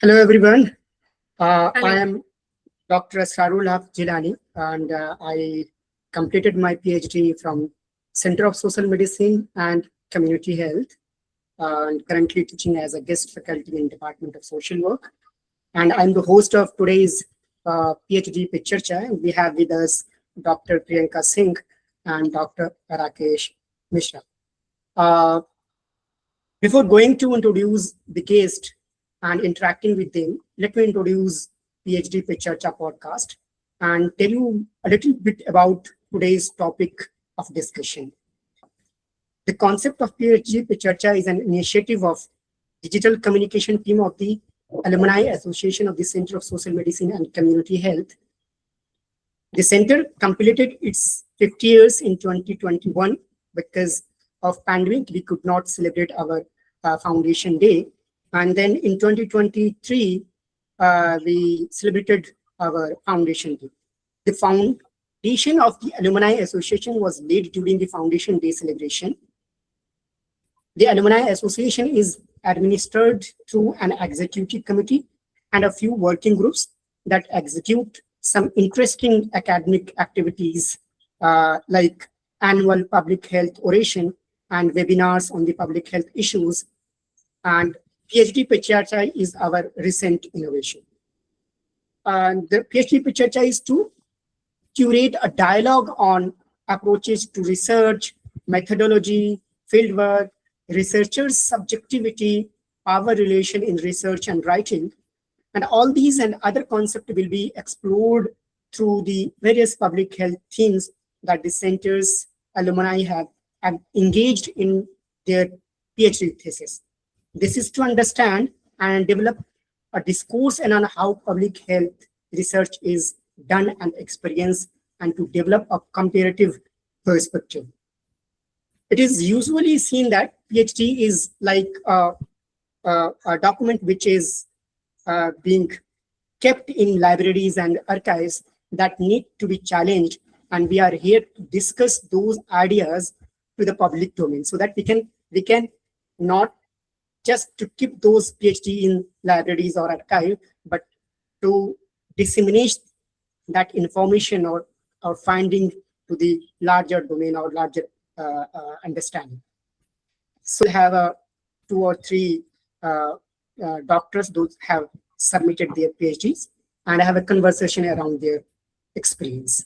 Hello, everyone. Hello. I am Dr. Asrarul Haq Jilani, and I completed my PhD from Center of Social Medicine and Community Health, and currently teaching as a guest faculty in Department of Social Work. And I'm the host of today's PhD Picture Chai. We have with us Dr. Priyanka Singh and Dr. Rakesh Mishra. Uh, Before going to introduce the guest and interacting with them, let me introduce PhD Pe Charcha podcast and tell you a little bit about today's topic of discussion. The concept of PhD Pe Charcha is an initiative of digital communication team of the Alumni Association of the Center of Social Medicine and Community Health. The center completed its 50 years in 2021 because of pandemic. We could not celebrate our foundation day, and then in 2023 we celebrated our foundation day. The foundation of the Alumni Association was laid during the foundation day celebration. The Alumni Association is administered through an executive committee and a few working groups that execute some interesting academic activities like annual public health oration and webinars on the public health issues. And PhD Pe Charcha is our recent innovation. And the PhD Pe Charcha is to curate a dialogue on approaches to research, methodology, fieldwork, researchers' subjectivity, power relation in research and writing. And all these and other concepts will be explored through the various public health themes that the center's alumni have engaged in their PhD thesis. This is to understand and develop a discourse and on how public health research is done and experienced, and to develop a comparative perspective. It is usually seen that PhD is like a document which is being kept in libraries and archives that need to be challenged, and we are here to discuss those ideas to the public domain so that we can not just to keep those PhD in libraries or archive, but to disseminate that information or finding to the larger domain or larger understanding. So we have 2 or 3 doctors those have submitted their PhDs, and I have a conversation around their experience.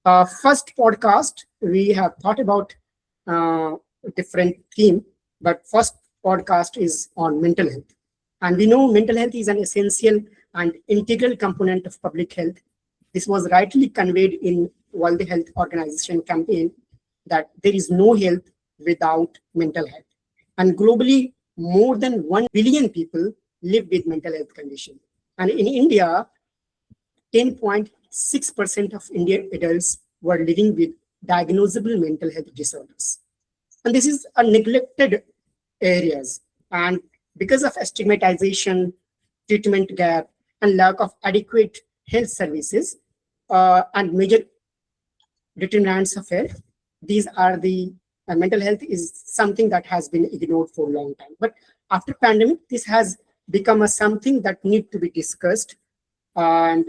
First podcast, we have thought about different theme, but first podcast is on mental health. And we know mental health is an essential and integral component of public health. This was rightly conveyed in World Health Organization campaign that there is no health without mental health. And globally, more than 1 billion people live with mental health condition. And in India, 10.6% of Indian adults were living with diagnosable mental health disorders. And this is a neglected areas. And because of stigmatization, treatment gap, and lack of adequate health services and major determinants of health, these are the mental health is something that has been ignored for a long time. But after pandemic, this has become something that need to be discussed. And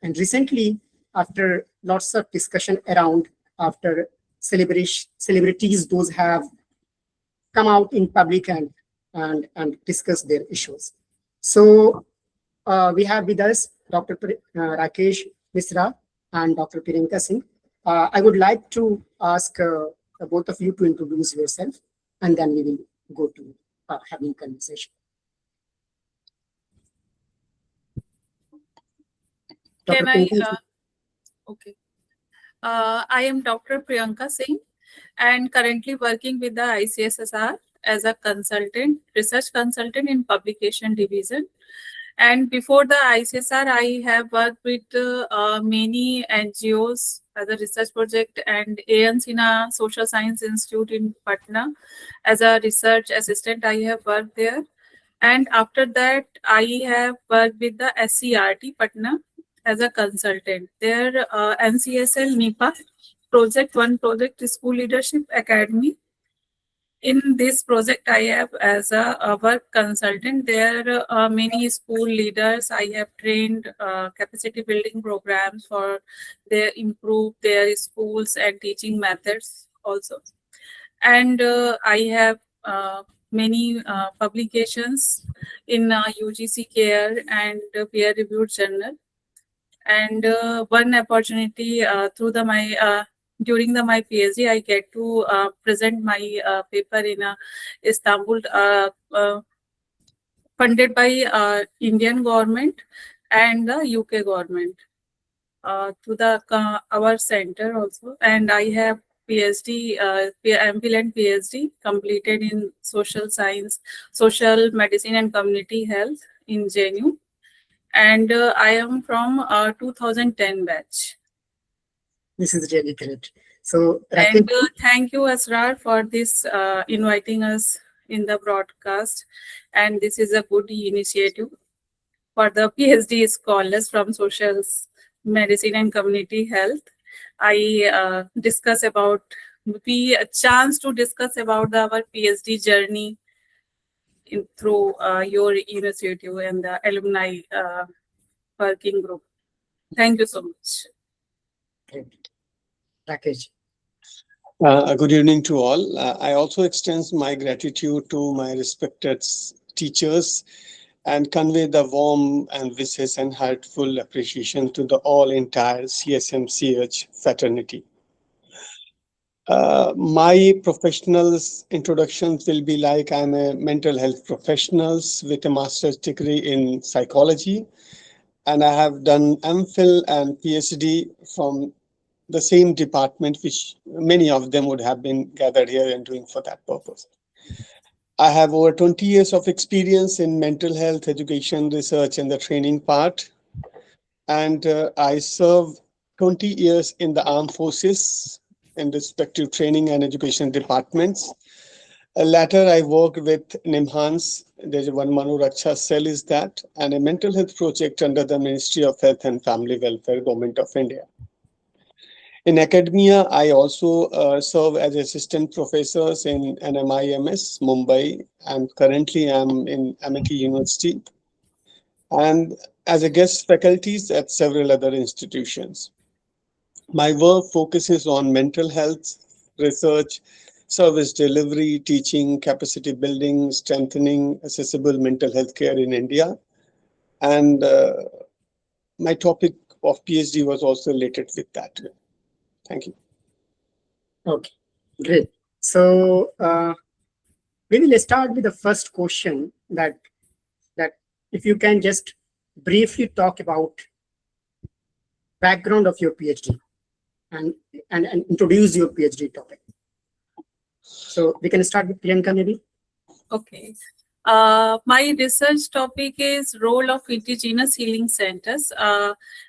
recently, after lots of discussion around, after celebrities, those have come out in public and discuss their issues. So we have with us Dr. Rakesh Mishra and Dr. Priyanka Singh. I would like to ask both of you to introduce yourself, and then we will go to having conversation. Can I? Okay. I am Dr. Priyanka Singh and currently working with the ICSSR as a consultant, research consultant in publication division. And before the ICSR, I have worked with many NGOs as a research project and AN Sinha Social Science Institute in Patna. As a research assistant, I have worked there. And after that, I have worked with the SCRT Patna as a consultant. Their NCSL NIPA project, one project, School Leadership Academy. In this project, I have as a work consultant. There are many school leaders. I have trained capacity building programs for their improve their schools and teaching methods also. And I have many publications in UGC Care and peer-reviewed journal. And one opportunity through the my during my PhD, I get to present my paper in Istanbul, funded by Indian government and the UK government to the our center also. And I have PhD, MPhil and PhD completed in social science, social medicine and community health in JNU. And I am from 2010 batch. This is really great. So, And thank you, Asrar, for this inviting us in the broadcast. And this is a good initiative for the PhD scholars from social medicine and community health. I discuss about a chance to discuss about our PhD journey through your initiative and the alumni working group. Thank you so much. Great. Rakesh. Good evening to all. I also extend my gratitude to my respected teachers and convey the warm and wishes and heartful appreciation to the all entire CSMCH fraternity. My professional introductions will be like I'm a mental health professional with a master's degree in psychology, and I have done MPhil and PhD from the same department, which many of them would have been gathered here and doing for that purpose. I have over 20 years of experience in mental health education, research, and the training part. And I served 20 years in the armed forces in respective training and education departments. Later, I worked with NIMHANS. There's one Manu Raksha cell is that, and a mental health project under the Ministry of Health and Family Welfare, Government of India. In academia, I also serve as assistant professors in NMIMS, Mumbai, and currently I'm in Amity University, and as a guest faculties at several other institutions. My work focuses on mental health, research, service delivery, teaching, capacity building, strengthening accessible mental health care in India. And my topic of PhD was also related with that. Thank you. Okay, great. So we will start with the first question that if you can just briefly talk about background of your PhD and introduce your PhD topic. So we can start with Priyanka maybe. Okay. My research topic is role of indigenous healing centers,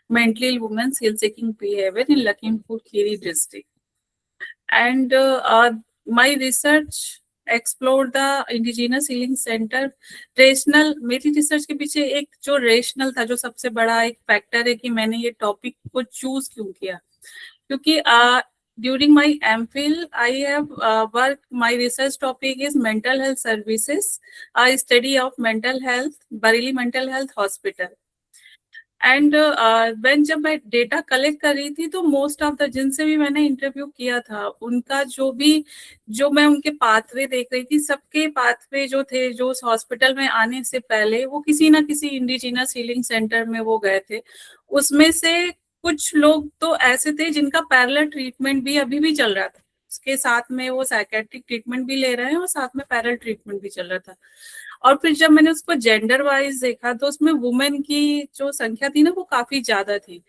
mentally ill women's health seeking behavior in Lakhimpur Kheri district. And my research explored the indigenous healing center. Rational, मेरी research के पीछे एक जो rational था, जो सबसे बड़ा एक फैक्टर है कि मैंने ये टॉपिक को चूज क्यों किया, क्योंकि during my MPhil, I have worked, my research topic is mental health services, a study of mental health, Bareilly Mental Health Hospital. And when जब मैं डेटा कलेक्ट कर रही थी तो मोस्ट ऑफ द जिनसे भी मैंने इंटरव्यू किया था, उनका जो मैं उनके पाथवे देख रही थी, सबके पाथवे जो थे, जो हॉस्पिटल में आने से पहले वो किसी ना किसी इंडिजिनस हीलिंग सेंटर में वो गए थे. उसमें से कुछ लोग तो ऐसे थे जिनका पैरेलल ट्रीटमेंट भी अभी भी चल रहा था, उसके साथ में वो साइकेट्रिक ट्रीटमेंट भी ले रहे हैं और साथ में पैरेलल ट्रीटमेंट भी चल रहा था. और फिर जब मैंने उसको जेंडर वाइज देखा तो उसमें वुमेन की जो संख्या थी ना, वो काफी ज्यादा थी.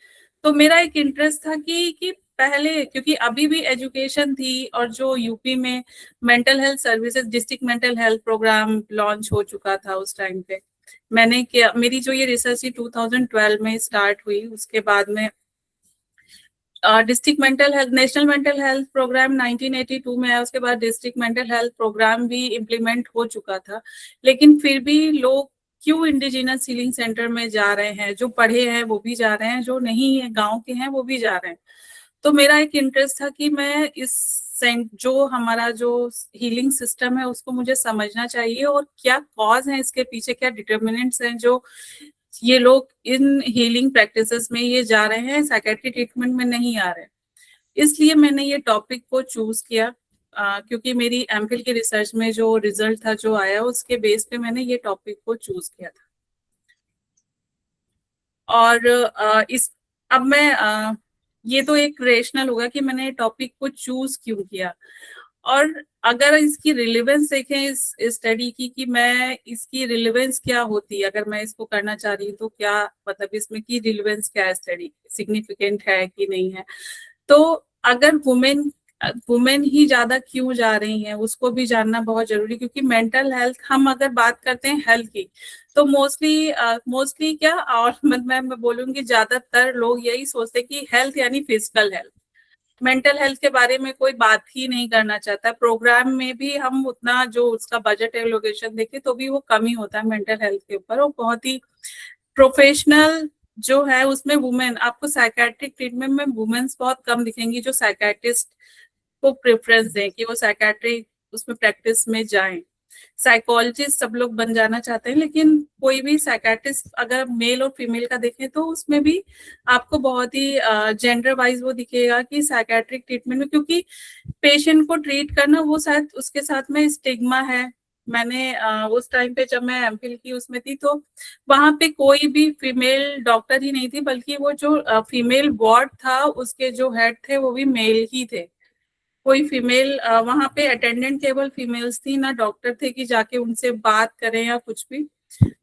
तो मेरा एक इंटरेस्ट था कि पहले, क्योंकि अभी भी एजुकेशन थी और जो यूपी में mental health services, district mental health programme launch हो चुका था उस टाइम पे. मैंने क्या, मेरी जो ये रिसर्च थी 2012 में स्टार्ट हुई, उसके बाद में district mental health, national mental health programme 1982 में है, उसके बाद डिस्ट्रिक्ट मेंटल हेल्थ प्रोग्राम भी इम्प्लीमेंट हो चुका था. लेकिन फिर भी लोग क्यों इंडिजिनस हीलिंग सेंटर में जा रहे हैं? जो पढ़े हैं वो भी जा रहे हैं, जो नहीं है गांव के हैं वो भी जा रहे हैं. तो मेरा एक इंटरेस्ट था कि मैं इस जो हमारा जो हीलिंग सिस्टम है उसको मुझे समझना चाहिए, और क्या कॉज है इसके पीछे, क्या डिटर्मिनेंट्स हैं जो ये लोग इन हीलिंग प्रैक्टिसेस में ये जा रहे हैं, साइकेट्रिक ट्रीटमेंट में नहीं आ रहे हैं। इसलिए मैंने ये टॉपिक को चूज किया, क्योंकि मेरी एमफिल की रिसर्च में जो रिजल्ट था जो आया उसके बेस पे मैंने ये टॉपिक को चूज किया था। और अब मैं ये तो एक रेशनल होगा कि मैंने टॉपिक को चूज क्यों किया, और अगर इसकी रिलेवेंस देखें इस स्टडी की कि मैं इसकी रिलेवेंस क्या होती है, अगर मैं इसको करना चाह रही हूँ तो क्या मतलब इसमें की रिलेवेंस क्या है, स्टडी सिग्निफिकेंट है कि नहीं है। तो अगर वुमेन ही ज्यादा क्यों जा रही हैं उसको भी जानना बहुत जरूरी, क्योंकि मेंटल हेल्थ, हम अगर बात करते हैं हेल्थ की तो मोस्टली क्या, और मैं बोलूंगी ज्यादातर लोग यही सोचते कि हेल्थ यानी फिजिकल हेल्थ, मेंटल हेल्थ के बारे में कोई बात ही नहीं करना चाहता। प्रोग्राम में भी हम उतना जो उसका बजट एलोकेशन देखें तो भी वो कम ही होता है मेंटल हेल्थ के ऊपर, और बहुत ही प्रोफेशनल जो है उसमें वुमेन, आपको साइकेट्रिक ट्रीटमेंट में वुमेन्स बहुत कम दिखेंगी जो साइकेट्रिस्ट को प्रेफरेंस दें कि वो साइकेट्रिक उसमें प्रैक्टिस में जाएं। साइकोलॉजिस्ट सब लोग बन जाना चाहते हैं, लेकिन कोई भी साइकेट्रिस्ट अगर मेल और फीमेल का देखें तो उसमें भी आपको बहुत ही जेंडर वाइज वो दिखेगा कि साइकेट्रिक ट्रीटमेंट में, क्योंकि पेशेंट को ट्रीट करना वो शायद उसके साथ में स्टिग्मा है। मैंने उस टाइम पे जब मैं एमफिल की उसमें थी तो वहां पे कोई भी फीमेल डॉक्टर ही नहीं थी, बल्कि वो जो फीमेल वार्ड था उसके जो हेड थे वो भी मेल ही थे। कोई फीमेल वहां पे अटेंडेंट केवल फीमेल्स थी, ना डॉक्टर थे कि जाके उनसे बात करें या कुछ भी।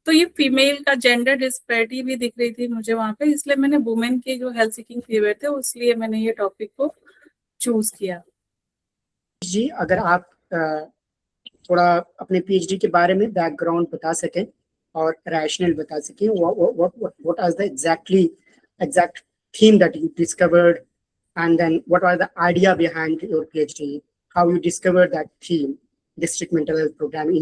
तो ये फीमेल का जेंडर डिस्पैरिटी भी दिख रही थी मुझे वहां पे, इसलिए मैंने वुमेन के जो हेल्थ सीकिंग फीवर थे इसलिए मैंने ये टॉपिक को चूज किया। जी, अगर आप थोड़ा अपने पीएचडी के बारे में बैकग्राउंड बता सकें और रैशनल बता सकें, what was the exact theme that you discovered, and then what was the idea behind your PhD, how you discovered that theme, district mental health program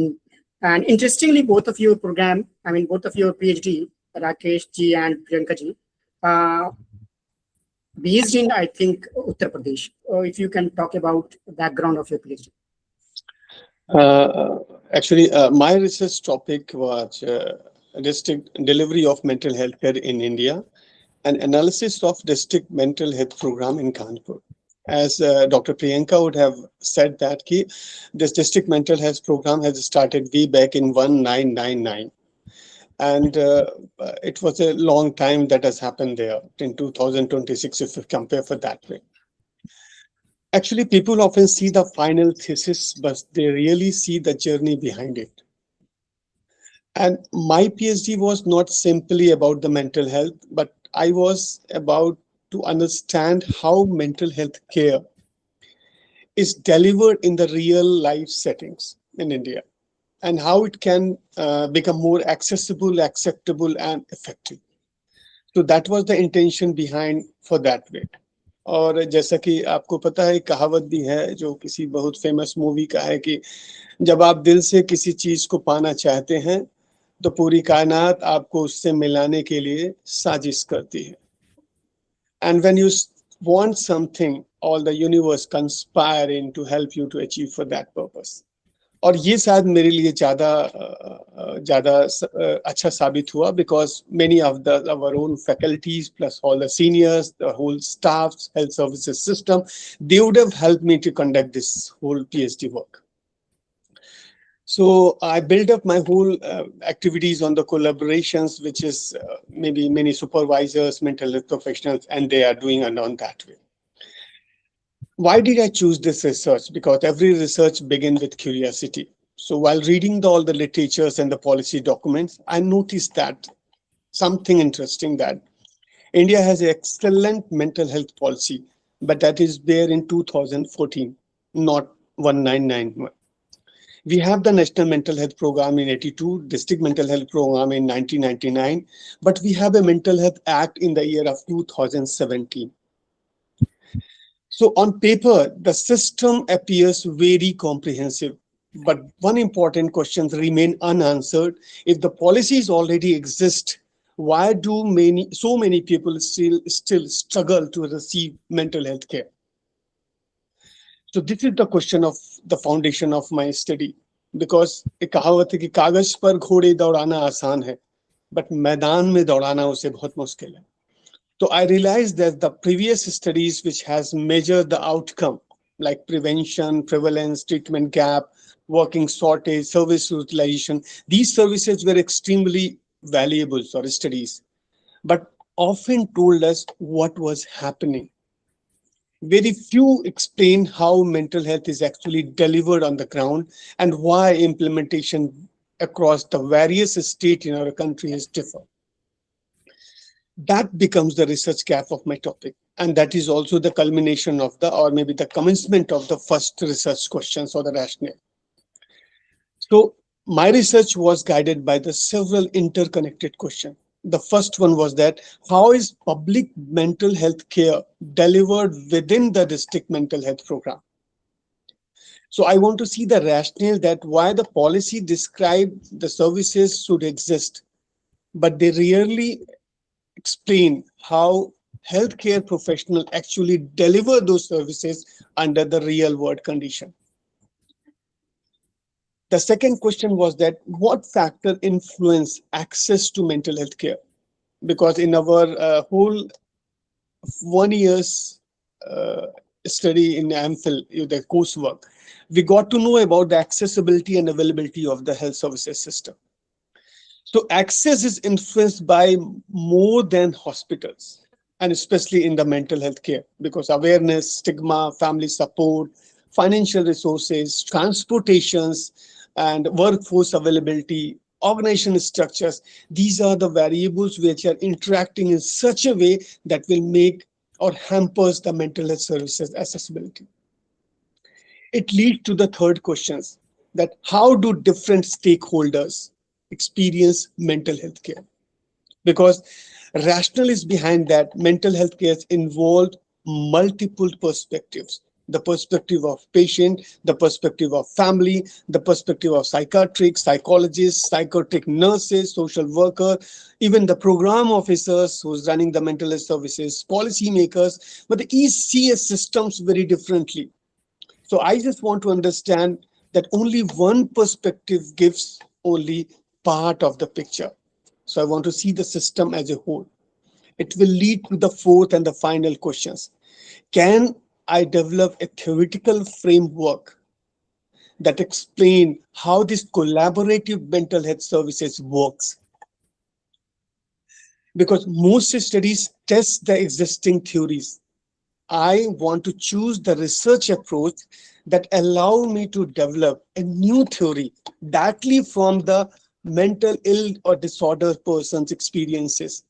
and interestingly, both of your PhD, Rakesh ji and Priyanka ji, based in, I think, Uttar Pradesh. If you can talk about the background of your PhD. Actually, my research topic was district delivery of mental health care in India, and analysis of district mental health program in Kanpur. As Dr. Priyanka would have said that this district mental health program has started way back in 1999. And it was a long time that has happened there in 2026, if you compare for that way. Actually, people often see the final thesis, but they really see the journey behind it. And my PhD was not simply about the mental health, but I was about to understand how mental health care is delivered in the real life settings in India, and how it can become more accessible, acceptable, and effective. So that was the intention behind for that way. और जैसा कि आपको पता है, कहावत भी है जो किसी बहुत फेमस मूवी का है कि जब आप दिल से किसी चीज को पाना चाहते हैं तो पूरी कायनात आपको उससे मिलाने के लिए साजिश करती है. And when you want something, all the universe conspiring to help you to achieve for that purpose. और ये शायद मेरे लिए ज़्यादा अच्छा साबित हुआ, because many of our own faculties plus all the seniors, the whole staff, health services system, they would have helped me to conduct this whole PhD work. So I built up my whole activities on the collaborations, which is maybe many supervisors, mental health professionals, and they are doing on that way. Why did I choose this research? Because every research begins with curiosity. So while reading all the literatures and the policy documents, I noticed that something interesting, that India has an excellent mental health policy, but that is there in 2014, not 1991. We have the National Mental Health Program in 82, District Mental Health Program in 1999, but we have a Mental Health Act in the year of 2017. So on paper, the system appears very comprehensive, but one important question remains unanswered. If the policies already exist, why do so many people still struggle to receive mental health care? So this is the question of the foundation of my study. Because एक कहावत है कि कागज पर घोड़े दौड़ाना आसान है, but मैदान में दौड़ाना उसे बहुत मुश्किल है. So I realized that the previous studies which has measured the outcome like prevention, prevalence, treatment gap, working shortage, service utilization, these services were extremely valuable for studies, but often told us what was happening. Very few explain how mental health is actually delivered on the ground and why implementation across the various states in our country is different. That becomes the research gap of my topic. And that is also the culmination of the, or maybe the commencement of the first research questions or the rationale. So my research was guided by the several interconnected questions. The first one was that how is public mental health care delivered within the district mental health program? So I want to see the rationale that why the policy describe the services should exist, but they rarely explain how healthcare professionals actually deliver those services under the real world condition. The second question was that what factor influence access to mental health care? Because in our whole 1 year's study in AMPHIL, the coursework, we got to know about the accessibility and availability of the health services system. So access is influenced by more than hospitals, and especially in the mental health care, because awareness, stigma, family support, financial resources, transportations, and workforce availability, organization structures, these are the variables which are interacting in such a way that will make or hampers the mental health services accessibility. It leads to the third questions, that how do different stakeholders experience mental health care? Because rationale is behind that mental health care involved multiple perspectives. The perspective of patient, the perspective of family, the perspective of psychiatric, psychologists, psychiatric nurses, social worker, even the program officers who's running the mental health services, policymakers, but each sees systems very differently. So I just want to understand that only one perspective gives only part of the picture. So I want to see the system as a whole. It will lead to the fourth and the final questions. Can I develop a theoretical framework that explain how this collaborative mental health services works? Because most studies test the existing theories. I want to choose the research approach that allow me to develop a new theory directly from the mental ill or disorder person's experiences,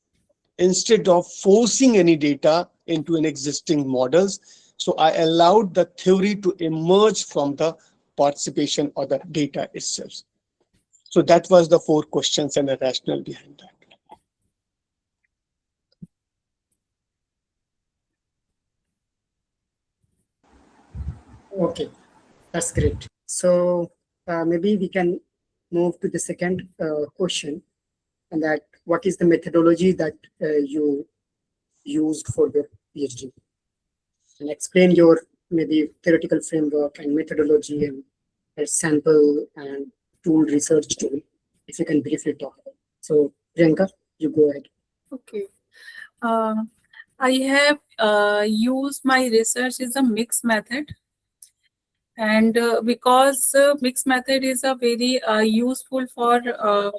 instead of forcing any data into an existing models. So I allowed the theory to emerge from the participation or the data itself. So that was the 4 questions and the rationale behind that. Okay, that's great. So maybe we can move to the second question, and that what is the methodology that you used for your PhD? And explain your maybe theoretical framework and methodology and sample and tool research tool, if you can briefly talk about. So Priyanka, you go ahead. Okay. I have used my research is a mixed method. And because mixed method is a very useful for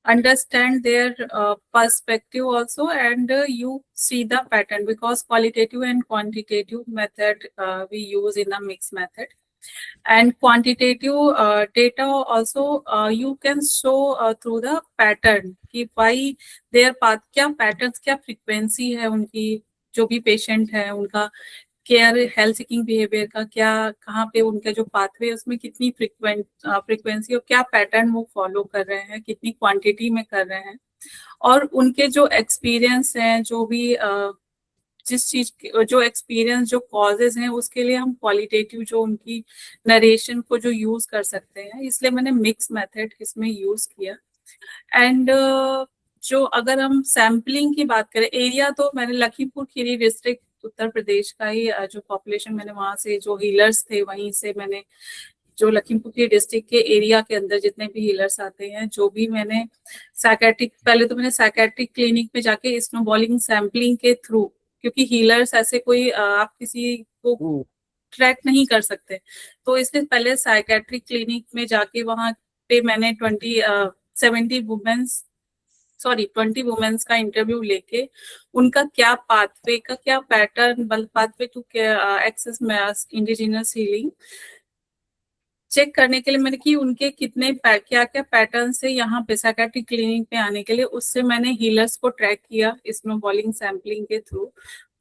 understand their perspective also, and you see the pattern, because qualitative and quantitative method we use in a mixed method. And quantitative data also you can show through the pattern कि why their path, क्या patterns, क्या frequency है उनकी, जो भी patient है उनका care health seeking behaviour का क्या, कहाँ पे उनका जो पाथवे उसमें कितनी फ्रीक्वेंसी और क्या पैटर्न वो फॉलो कर रहे हैं, कितनी क्वांटिटी में कर रहे हैं, और उनके जो एक्सपीरियंस हैं, जो भी जिस चीज जो एक्सपीरियंस, जो कॉजेज हैं, उसके लिए हम क्वालिटेटिव जो उनकी नरेशन को जो यूज कर सकते हैं, इसलिए मैंने मिक्स मेथड इसमें यूज किया. एंड जो अगर हम सैम्पलिंग की बात करें, एरिया तो मैंने लखीमपुर खीरी डिस्ट्रिक्ट उत्तर प्रदेश का ही जो पॉपुलेशन, मैंने वहां से जो हीलर्स थे वहीं से मैंने, जो लखीमपुर की डिस्ट्रिक्ट के एरिया के अंदर जितने भी हीलर्स आते हैं, जो भी मैंने साइकेट्रिक, पहले तो मैंने साइकेट्रिक क्लिनिक में जाके स्नोबॉलिंग सैम्पलिंग के थ्रू, क्योंकि हीलर्स ऐसे कोई आप किसी को ट्रैक नहीं कर सकते, तो इसलिए पहले साइकेट्रिक क्लिनिक में जाके वहां पे मैंने 20 वुमेन्स का इंटरव्यू लेके उनका क्या पाथवे का क्या pattern, pathway to access indigenous healing check करने के लिए मैंने कि उनके कितने क्या क्या पैटर्न से यहाँ पे साइकेट्रिक क्लिनिक में आने के लिए, उससे मैंने हीलर्स को ट्रैक किया स्नोबॉलिंग सैम्पलिंग के थ्रू।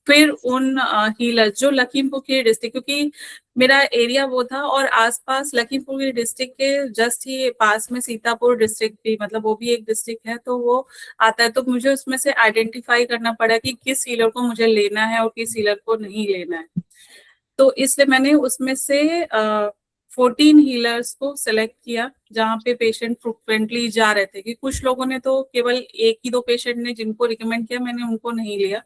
फिर उन हीलर्स जो लखीमपुर की डिस्ट्रिक्ट, क्योंकि मेरा एरिया वो था और आसपास लखीमपुर की डिस्ट्रिक्ट के जस्ट ही पास में सीतापुर डिस्ट्रिक्ट भी, मतलब वो भी एक डिस्ट्रिक्ट है, तो वो आता है, तो मुझे उसमें से आइडेंटिफाई करना पड़ा कि किस हीलर को मुझे लेना है और किस हीलर को नहीं लेना है। तो इसलिए मैंने उसमें से 14 हीलर्स को सिलेक्ट किया जहाँ पे पेशेंट फ्रिक्वेंटली जा रहे थे, कि कुछ लोगों ने तो केवल 1 ही 2 पेशेंट ने जिनको रिकमेंड किया, मैंने उनको नहीं लिया।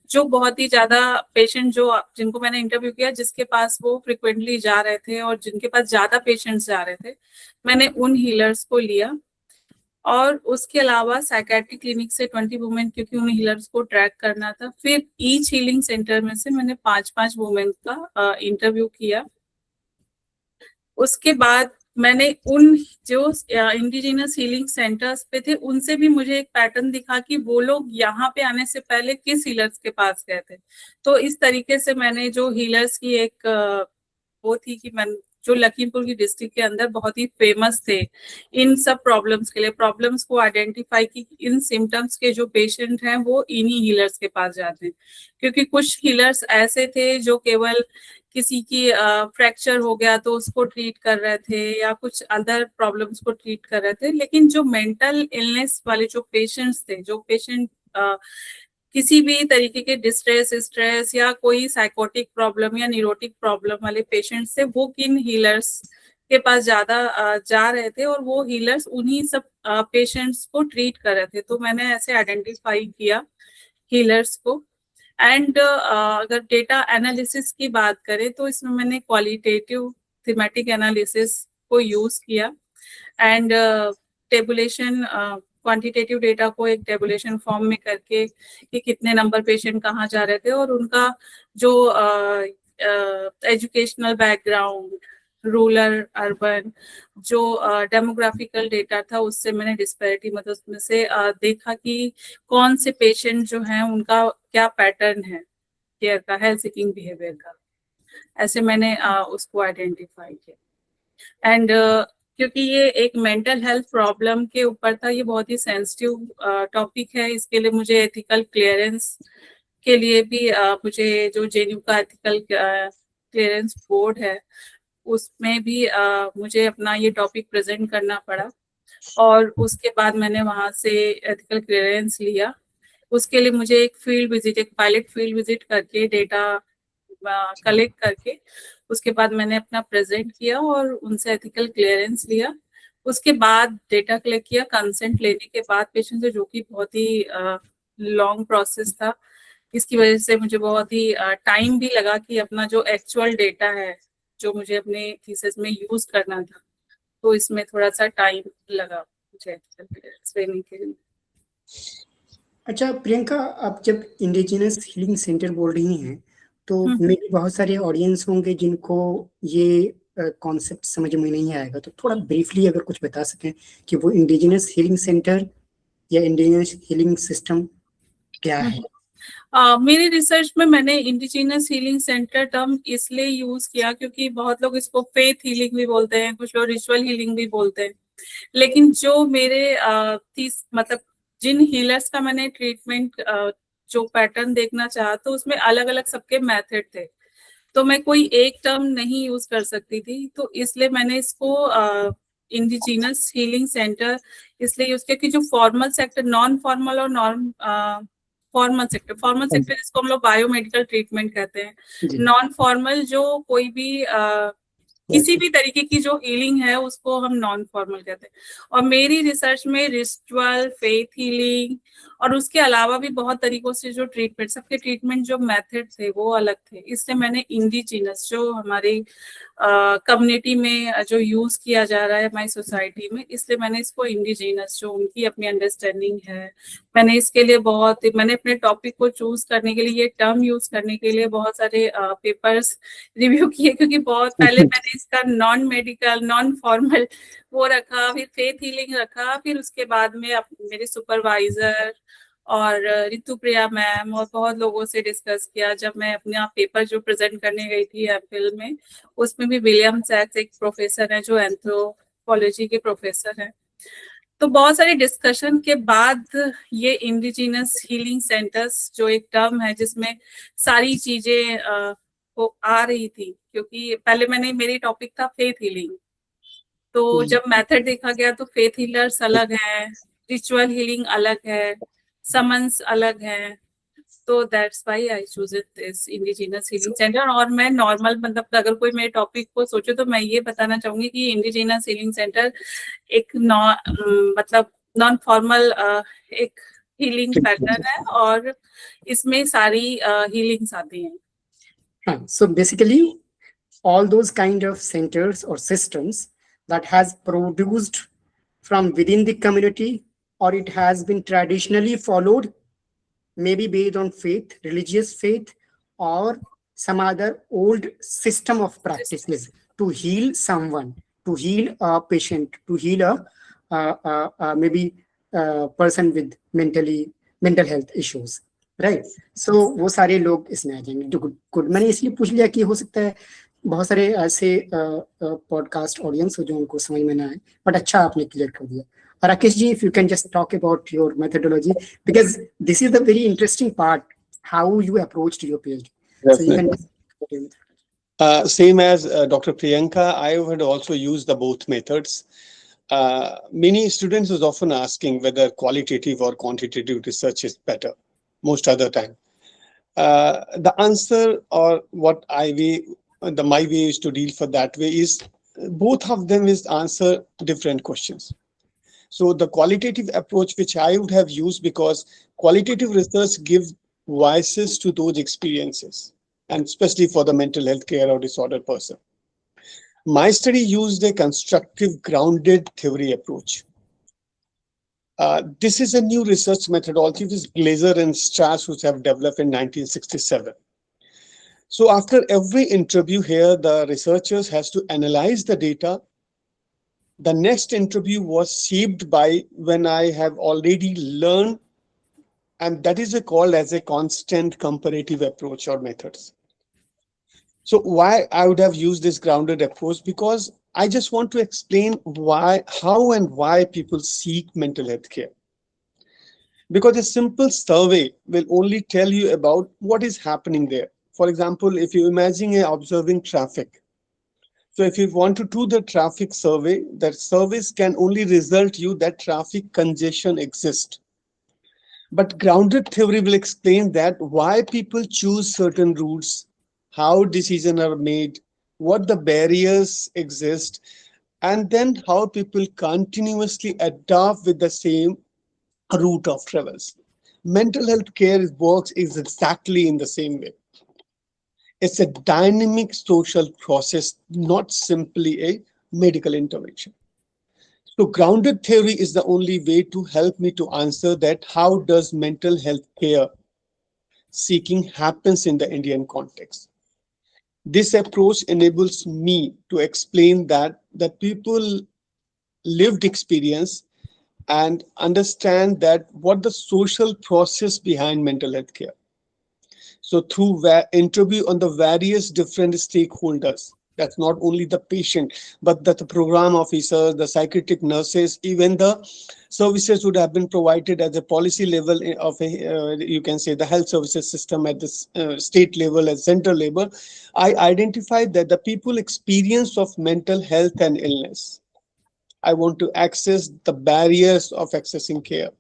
जो बहुत ही ज्यादा पेशेंट जिनको मैंने इंटरव्यू किया, जिसके पास वो फ्रिक्वेंटली जा रहे थे और जिनके पास ज्यादा पेशेंट्स जा रहे थे, मैंने उन हीलर्स को लिया। और उसके अलावा साइकेट्रिक क्लिनिक से 20 वुमेन, क्योंकि उन हीलर्स को ट्रैक करना था। फिर ईच हीलिंग सेंटर में से मैंने 5-5 वुमेन का इंटरव्यू किया। उसके बाद मैंने उन जो इंडिजिनस हीलिंग सेंटर्स पे थे उनसे भी मुझे एक पैटर्न दिखा कि वो लोग यहाँ पे आने से पहले किस हीलर्स के पास गए थे। तो इस तरीके से मैंने जो हीलर्स की एक वो थी कि मैं जो लखीमपुर की डिस्ट्रिक्ट के अंदर बहुत ही फेमस थे इन सब प्रॉब्लम्स के लिए, प्रॉब्लम्स को आइडेंटिफाई की इन सिम्टम्स के जो पेशेंट हैं वो इन्हीं हीलर्स के पास जाते हैं। क्योंकि कुछ हीलर्स ऐसे थे जो केवल किसी की फ्रैक्चर हो गया तो उसको ट्रीट कर रहे थे या कुछ अदर प्रॉब्लम्स को ट्रीट कर रहे थे, लेकिन जो मेंटल इलनेस वाले जो पेशेंट्स थे, जो पेशेंट किसी भी तरीके के स्ट्रेस या कोई साइकोटिक प्रॉब्लम या न्यूरोटिक प्रॉब्लम वाले पेशेंट्स थे, वो किन हीलर्स के पास ज्यादा जा रहे थे और वो हीलर्स उन्हीं सब पेशेंट्स को ट्रीट कर रहे थे। तो मैंने ऐसे आइडेंटिफाई किया हीलर्स को। एंड अगर डेटा एनालिसिस की बात करें तो इसमें मैंने क्वालिटेटिव थीमेटिक एनालिसिस को यूज किया एंड टेबुलेशन, क्वांटिटेटिव डेटा को एक टेबुलेशन फॉर्म में करके कि कितने नंबर पेशेंट कहाँ जा रहे थे और उनका जो एजुकेशनल बैकग्राउंड, रूरल अर्बन, जो डेमोग्राफिकल डेटा था उससे मैंने डिस्पैरिटी, मतलब उसमें से देखा कि कौन से पेशेंट जो हैं उनका क्या पैटर्न है केयर का, हेल्थ सीकिंग बिहेवियर का, ऐसे मैंने उसको आइडेंटिफाई किया। एंड क्योंकि ये एक मेंटल हेल्थ प्रॉब्लम के ऊपर था, ये बहुत ही सेंसिटिव टॉपिक है, इसके लिए मुझे एथिकल क्लियरेंस के लिए भी मुझे जो जेएनयू का एथिकल क्लियरेंस बोर्ड है उसमें भी मुझे अपना ये टॉपिक प्रेजेंट करना पड़ा और उसके बाद मैंने वहां से एथिकल क्लियरेंस लिया। उसके लिए मुझे एक फील्ड विजिट, एक पायलट फील्ड विजिट करके डेटा कलेक्ट करके उसके बाद मैंने अपना प्रेजेंट किया और उनसे एथिकल क्लियरेंस लिया। उसके बाद डेटा कलेक्ट किया कंसेंट लेने के बाद पेशेंट से, जो कि बहुत ही लॉन्ग प्रोसेस था। इसकी वजह से मुझे बहुत ही टाइम भी लगा कि अपना जो एक्चुअल डेटा है जो मुझे अपने थीसिस में यूज करना था, तो इसमें थोड़ा सा टाइम लगा मुझे एथिकल क्लियरेंस लेने के लिए। अच्छा प्रियंका, आप जब इंडिजिनस हीलिंग सेंटर बोल रही हैं तो मेरे बहुत सारे ऑडियंस होंगे जिनको ये कॉन्सेप्ट समझ में नहीं आएगा, तो थोड़ा ब्रीफली अगर कुछ बता सकें कि वो इंडिजिनस हीलिंग सेंटर या इंडिजिनस हीलिंग सिस्टम क्या है। मेरी रिसर्च में मैंने इंडिजिनस हीलिंग सेंटर टर्म इसलिए यूज किया क्योंकि बहुत लोग इसको फेथ हीलिंग भी बोलते हैं, कुछ लोग रिचुअल हीलिंग भी बोलते हैं, लेकिन जो मेरे मतलब जिन हीलर्स का मैंने ट्रीटमेंट जो पैटर्न देखना चाहा तो उसमें अलग अलग सबके मेथड थे, तो मैं कोई एक टर्म नहीं यूज कर सकती थी, तो इसलिए मैंने इसको इंडिजिनस हीलिंग सेंटर इसलिए यूज किया कि जो फॉर्मल सेक्टर, नॉन फॉर्मल और नॉन फॉर्मल सेक्टर जिसको हम लोग बायोमेडिकल ट्रीटमेंट कहते हैं, नॉन फॉर्मल जो कोई भी किसी भी तरीके की जो हीलिंग है उसको हम नॉन फॉर्मल कहते हैं। और मेरी रिसर्च में रिचुअल, फेथ हीलिंग और उसके अलावा भी बहुत तरीकों से जो ट्रीटमेंट, सबके ट्रीटमेंट जो मेथड थे वो अलग थे। इससे मैंने इंडिजिनस जो हमारी कम्युनिटी में जो यूज किया जा रहा है हमारी सोसाइटी में, इसलिए मैंने इसको इंडिजिनस जो उनकी अपनी अंडरस्टैंडिंग है, मैंने इसके लिए मैंने अपने टॉपिक को चूज करने के लिए, ये टर्म यूज करने के लिए बहुत सारे पेपर्स रिव्यू किए, क्योंकि बहुत पहले मैंने इसका नॉन मेडिकल, नॉन फॉर्मल वो रखा, फिर फेथ हीलिंग रखा, फिर उसके बाद में मेरे सुपरवाइजर और रितु प्रिया मैम और बहुत लोगों से डिस्कस किया। जब मैं अपना पेपर जो प्रेजेंट करने गई थी एमफिल में, उसमें भी विलियम सैक्स एक प्रोफेसर है जो एंथ्रोपोलॉजी के प्रोफेसर हैं। तो बहुत सारे डिस्कशन के बाद ये इंडिजिनस हीलिंग सेंटर्स जो एक टर्म है जिसमें सारी चीजें वो आ रही थी, क्योंकि पहले मेरी टॉपिक था फेथ हीलिंग, तो जब मेथड देखा गया तो फेथ हीलर्स अलग है, रिचुअल हीलिंग अलग है, समन्स अलग है, तो that's why I choose it this indigenous healing centre. और मैं नॉर्मल, मतलब अगर कोई मेरे टॉपिक को सोचे तो मैं ये बताना चाहूंगी कि इंडिजिनस हीलिंग सेंटर एक मतलब नॉन फॉर्मल एक हीलिंग पैटर्न है और इसमें सारी हीलिंग्स आती हैं। So basically, all those kind of centers or systems that has produced from within the community, or it has been traditionally followed, maybe based on faith, religious faith, or some other old system of practices to heal someone, to heal a patient, to heal a maybe a person with mental health issues, right. So वो सारे लोग इसमें आ जाएंगे। जो good, मैंने इसलिए पूछ लिया कि हो सकता है बहुत सारे ऐसे पॉडकास्ट ऑडियंस हो जो उनको समझ में ना आए, बट अच्छा आपने क्लियर कर दिया। Rakesh ji, if you can just talk about your methodology, because this is the very interesting part, how you approached your PhD. So you can same as Dr. Priyanka, I had also used the both methods. Many students was often asking whether qualitative or quantitative research is better most other time. The answer, or what my way is to deal for that way, is both of them is answer different questions. So the qualitative approach which I would have used, because qualitative research gives voices to those experiences, and especially for the mental health care or disorder person. My study used a constructive, grounded theory approach. This is a new research methodology which Glaser and Strass which have developed in 1967. So after every interview here, the researchers has to analyze the data. The next interview was shaped by when I have already learned, and that is called as a constant comparative approach or methods. So why I would have used this grounded approach? Because I just want to explain how and why people seek mental health care. Because a simple survey will only tell you about what is happening there. For example, if you imagine observing traffic. So if you want to do the traffic survey, that service can only result you that traffic congestion exists. But grounded theory will explain that why people choose certain routes, how decisions are made, what the barriers exist, and then how people continuously adapt with the same route of travels. Mental health care works is exactly in the same way. It's a dynamic social process, not simply a medical intervention. So grounded theory is the only way to help me to answer that how does mental health care seeking happens in the Indian context. This approach enables me to explain that the people lived experience and understand that what the social process behind mental health care. So through interview on the various different stakeholders, that's not only the patient, but that the program officers, the psychiatric nurses, even the services would have been provided at the policy level of you can say the health services system at the state level, at central level. I identified that the people experience of mental health and illness. I want to access the barriers of accessing care.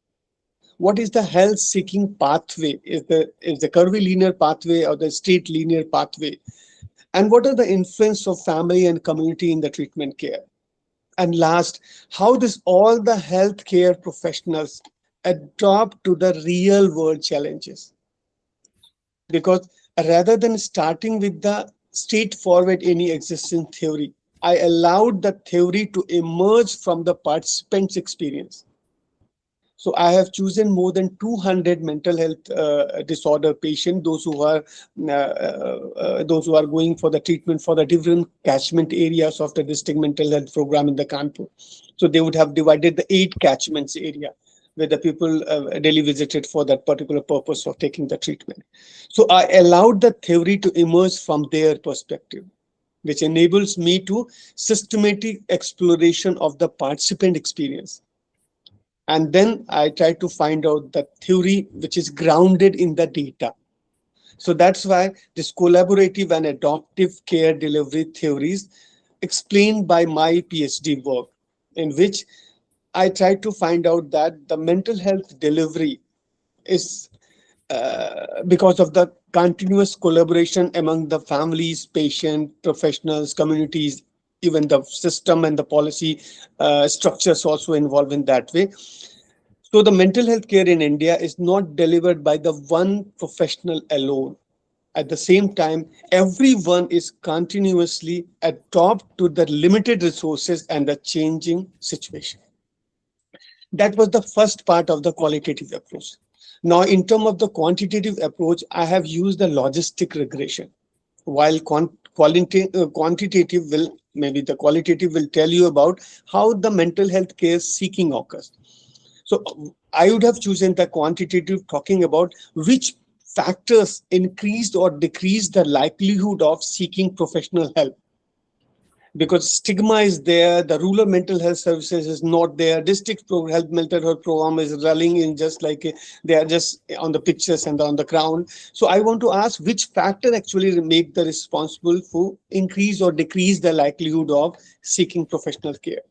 What is the health seeking pathway? Is the curvilinear pathway or the straight linear pathway? And what are the influence of family and community in the treatment care? And last, how this all the healthcare professionals adapt to the real world challenges. Because rather than starting with the straightforward any existing theory, I allowed the theory to emerge from the participants' experience. So I have chosen more than 200 mental health disorder patients, those who are going for the treatment for the different catchment areas of the district mental health program in the Kanpur. So they would have divided the 8 catchments area where the people daily visited for that particular purpose of taking the treatment. So I allowed the theory to emerge from their perspective, which enables me to systematic exploration of the participant experience. And then I try to find out the theory which is grounded in the data. So that's why this collaborative and adaptive care delivery theories explained by my PhD work, in which I try to find out that the mental health delivery is because of the continuous collaboration among the families, patient, professionals, communities, even the system and the policy structures also involved in that way. So the mental health care in India is not delivered by the one professional alone. At the same time, everyone is continuously adapt to the limited resources and the changing situation. That was the first part of the qualitative approach. Now, in terms of the quantitative approach, I have used the logistic regression. While quantitative will, maybe the qualitative will tell you about how the mental health care seeking occurs. So I would have chosen the quantitative, talking about which factors increased or decreased the likelihood of seeking professional help. Because stigma is there, the rural mental health services is not there, district health mental health program is running in just like they are just on the pictures and on the ground. So I want to ask which factor actually make the responsible for increase or decrease the likelihood of seeking professional care.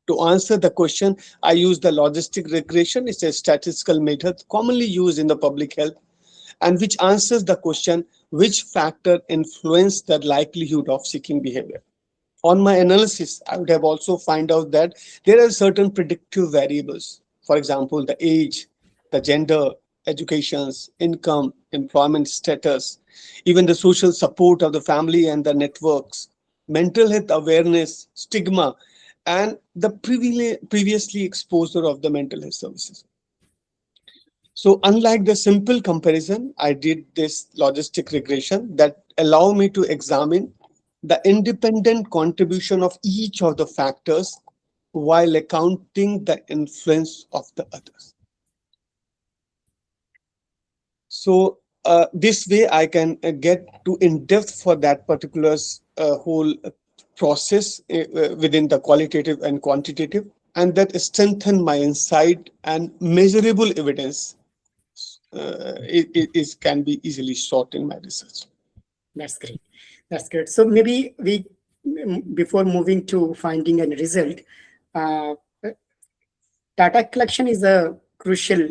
To answer the question, I use the logistic regression. It's a statistical method commonly used in the public health, and which answers the question, which factor influence the likelihood of seeking behavior. On my analysis, I would have also find out that there are certain predictive variables. For example, the age, the gender, educations, income, employment status, even the social support of the family and the networks, mental health awareness, stigma, and the previously exposure of the mental health services. So unlike the simple comparison, I did this logistic regression that allow me to examine the independent contribution of each of the factors while accounting the influence of the others. So this way I can get to in depth for that particular whole process within the qualitative and quantitative, and that strengthen my insight and measurable evidence can be easily sought in my research. That's great. That's great. So maybe we, before moving to finding a result, data collection is a crucial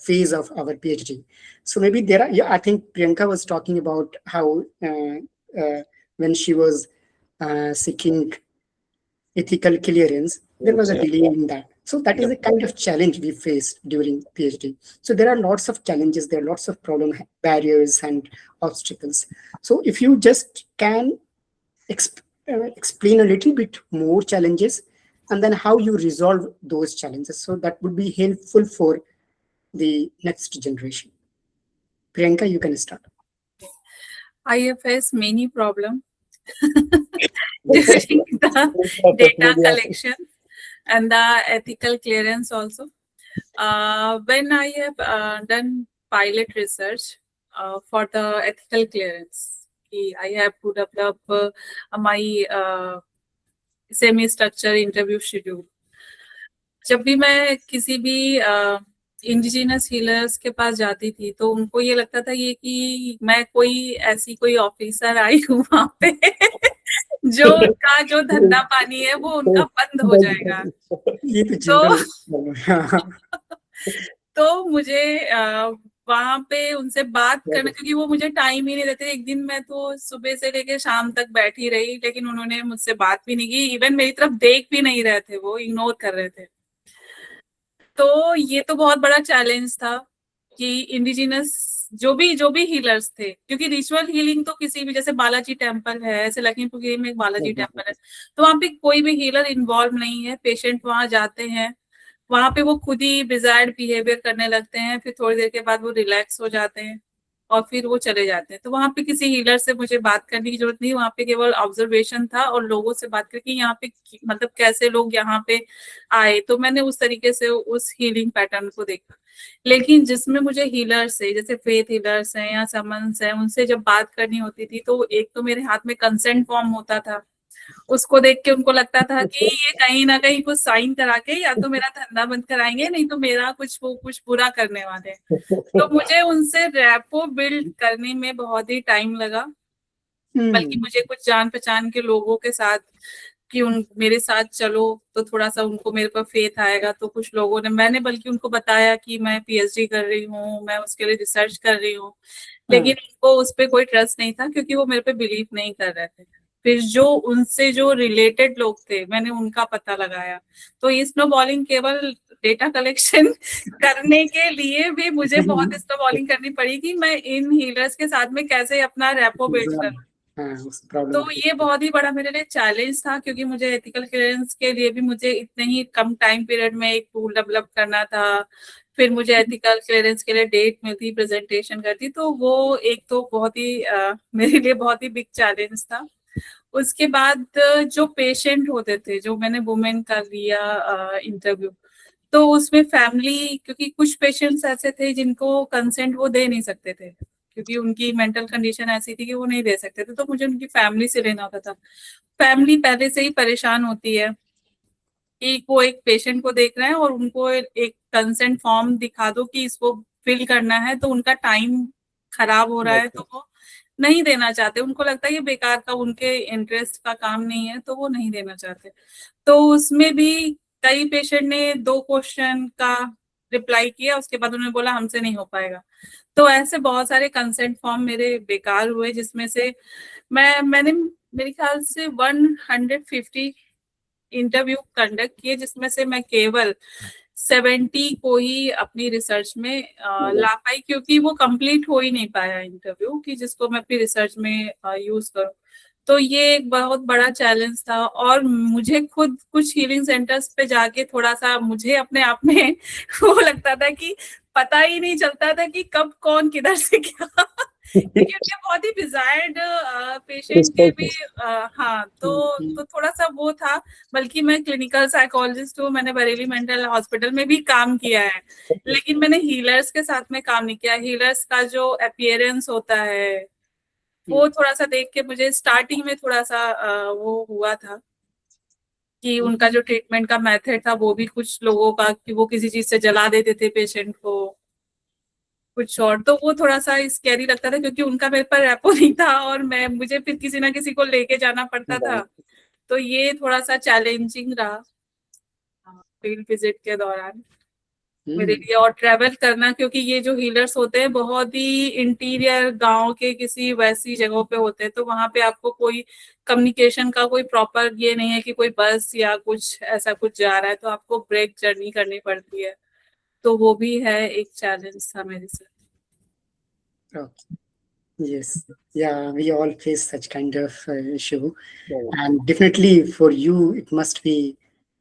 phase of our PhD. So maybe there are, yeah, I think Priyanka was talking about how when she was seeking ethical clearance, there was a delay in that. So that is a kind of challenge we faced during PhD. So there are lots of challenges, there are lots of problem barriers and obstacles. So if you just can explain a little bit more challenges and then how you resolve those challenges, so that would be helpful for the next generation. Priyanka, you can start. I have faced many problems during the data collection and the ethical clearance also. When I have done pilot research for the ethical clearance, I have put up my semi-structure interview schedule. जब भी मैं किसी भी indigenous healers के पास जाती थी तो उनको ये लगता था ये कि मैं कोई ऐसी कोई ऑफिसर आई हूँ वहां पे जो उनका जो धंधा पानी है वो उनका बंद हो जाएगा। तो मुझे वहां पे उनसे बात करना, क्योंकि वो मुझे टाइम ही नहीं देते। एक दिन मैं तो सुबह से लेके शाम तक बैठी रही, लेकिन उन्होंने मुझसे बात भी नहीं की, इवन मेरी तरफ देख भी नहीं रहे थे, वो इग्नोर कर रहे थे। तो ये तो बहुत बड़ा चैलेंज था कि इंडिजिनस जो भी हीलर्स थे, क्योंकि रिचुअल हीलिंग तो किसी भी, जैसे बालाजी टेम्पल है, ऐसे लखीमपुर खीरी में एक बालाजी टेम्पल है, तो वहां पे कोई भी हीलर इन्वॉल्व नहीं है। पेशेंट वहां जाते हैं, वहां पे वो खुद ही बिजायर्ड बिहेवियर करने लगते हैं, फिर थोड़ी देर के बाद वो रिलैक्स हो जाते हैं और फिर वो चले जाते हैं। तो वहां पे किसी हीलर से मुझे बात करने की जरूरत नहीं, वहां पे केवल ऑब्जर्वेशन था और लोगों से बात करके यहाँ पे मतलब कैसे लोग यहाँ पे आए, तो मैंने उस तरीके से उस हीलिंग पैटर्न को देखा। लेकिन जिसमें मुझे हीलर्स है, जैसे फेथ हीलर्स हैं या समन्स हैं, उनसे जब बात करनी होती थी, तो एक तो मेरे हाथ में कंसेंट फॉर्म होता था, उसको देख के उनको लगता था कि ये कहीं ना कहीं कुछ साइन करा के या तो मेरा धंधा बंद कराएंगे, नहीं तो मेरा कुछ बुरा करने वाले हैं। तो मुझे उनसे रैपो बिल्ड करने में बहुत ही टाइम लगा, बल्कि मुझे कुछ जान पहचान के लोगों के साथ कि उन मेरे साथ चलो तो थोड़ा सा उनको मेरे पर फेथ आएगा। तो कुछ लोगों ने, मैंने बल्कि उनको बताया कि मैं पीएचडी कर रही हूँ, मैं उसके लिए रिसर्च कर रही हूँ, लेकिन उनको उस पर कोई ट्रस्ट नहीं था, क्योंकि वो मेरे पे बिलीव नहीं कर रहे थे। फिर जो उनसे जो रिलेटेड लोग थे, मैंने उनका पता लगाया। तो ये स्नोबॉलिंग केवल डेटा कलेक्शन करने के लिए भी मुझे बहुत स्नोबॉलिंग करनी पड़ी कि मैं इन हीलर्स के साथ में कैसे अपना रैपो बिल्ड करूं। तो ये बहुत ही बड़ा मेरे लिए चैलेंज था, क्योंकि मुझे एथिकल क्लियरेंस के लिए भी मुझे इतने ही कम टाइम पीरियड में एक टूल डेवलप करना था। फिर मुझे एथिकल क्लियरेंस के लिए डेट मिलती, प्रेजेंटेशन करती, तो वो एक तो बहुत ही मेरे लिए बहुत ही बिग चैलेंज था। उसके बाद जो पेशेंट होते थे, जो मैंने वुमेन का लिया इंटरव्यू, तो उसमें फैमिली, क्योंकि कुछ पेशेंट्स ऐसे थे जिनको कंसेंट वो दे नहीं सकते थे, क्योंकि उनकी मेंटल कंडीशन ऐसी थी कि वो नहीं दे सकते थे, तो मुझे उनकी फैमिली से लेना होता था। फैमिली पहले से ही परेशान होती है कि वो एक पेशेंट को देख रहे हैं और उनको एक कंसेंट फॉर्म दिखा दो कि इसको फिल करना है, तो उनका टाइम खराब हो रहा है, तो वो नहीं देना चाहते। उनको लगता है ये बेकार का, उनके इंटरेस्ट का काम नहीं है, तो वो नहीं देना चाहते। तो उसमें भी कई पेशेंट ने 2 क्वेश्चन का रिप्लाई किया, उसके बाद उन्होंने बोला हमसे नहीं हो पाएगा। तो ऐसे बहुत सारे कंसेंट फॉर्म मेरे बेकार हुए, जिसमें से मैंने मेरे ख्याल से 150 इंटरव्यू कंडक्ट किए, जिसमें से मैं केवल 70 को ही अपनी रिसर्च में ला पाई, क्योंकि वो कंप्लीट हो ही नहीं पाया इंटरव्यू कि जिसको मैं अपनी रिसर्च में यूज करूं। तो ये एक बहुत बड़ा चैलेंज था। और मुझे खुद कुछ हीलिंग सेंटर्स पे जाके थोड़ा सा मुझे अपने आप में वो लगता था कि पता ही नहीं चलता था कि कब कौन किधर से क्या क्योंकि उनके बहुत ही डिजायर्ड पेशेंट के भी हाँ, तो थोड़ा सा वो था। बल्कि मैं क्लिनिकल साइकोलॉजिस्ट हूँ, मैंने बरेली मेंटल हॉस्पिटल में भी काम किया है, लेकिन मैंने हीलर्स के साथ में काम नहीं किया। हीलर्स का जो अपीयरेंस होता है वो थोड़ा सा देख के मुझे स्टार्टिंग में थोड़ा सा वो हुआ था कि उनका जो ट्रीटमेंट का मेथड था वो भी कुछ लोगों का कि वो किसी चीज से जला देते थे पेशेंट को कुछ और, तो वो थोड़ा सा स्कैरी लगता था, क्योंकि उनका मेरे पर रेपो नहीं था और मुझे फिर किसी ना किसी को लेके जाना पड़ता था। तो ये थोड़ा सा चैलेंजिंग रहा फील्ड विजिट के दौरान मेरे लिए। और ट्रेवल करना, क्योंकि ये जो हीलर्स होते हैं बहुत ही इंटीरियर गांव के किसी वैसी जगहों पे होते हैं, तो वहां पे आपको कोई कम्युनिकेशन का कोई प्रॉपर ये नहीं है कि कोई बस या कुछ ऐसा कुछ जा रहा है, तो आपको ब्रेक जर्नी करनी पड़ती है। तो वो भी है एक चैलेंज था मेरे साथ। Yes, yeah, we all face such kind of issue, and definitely for you it must be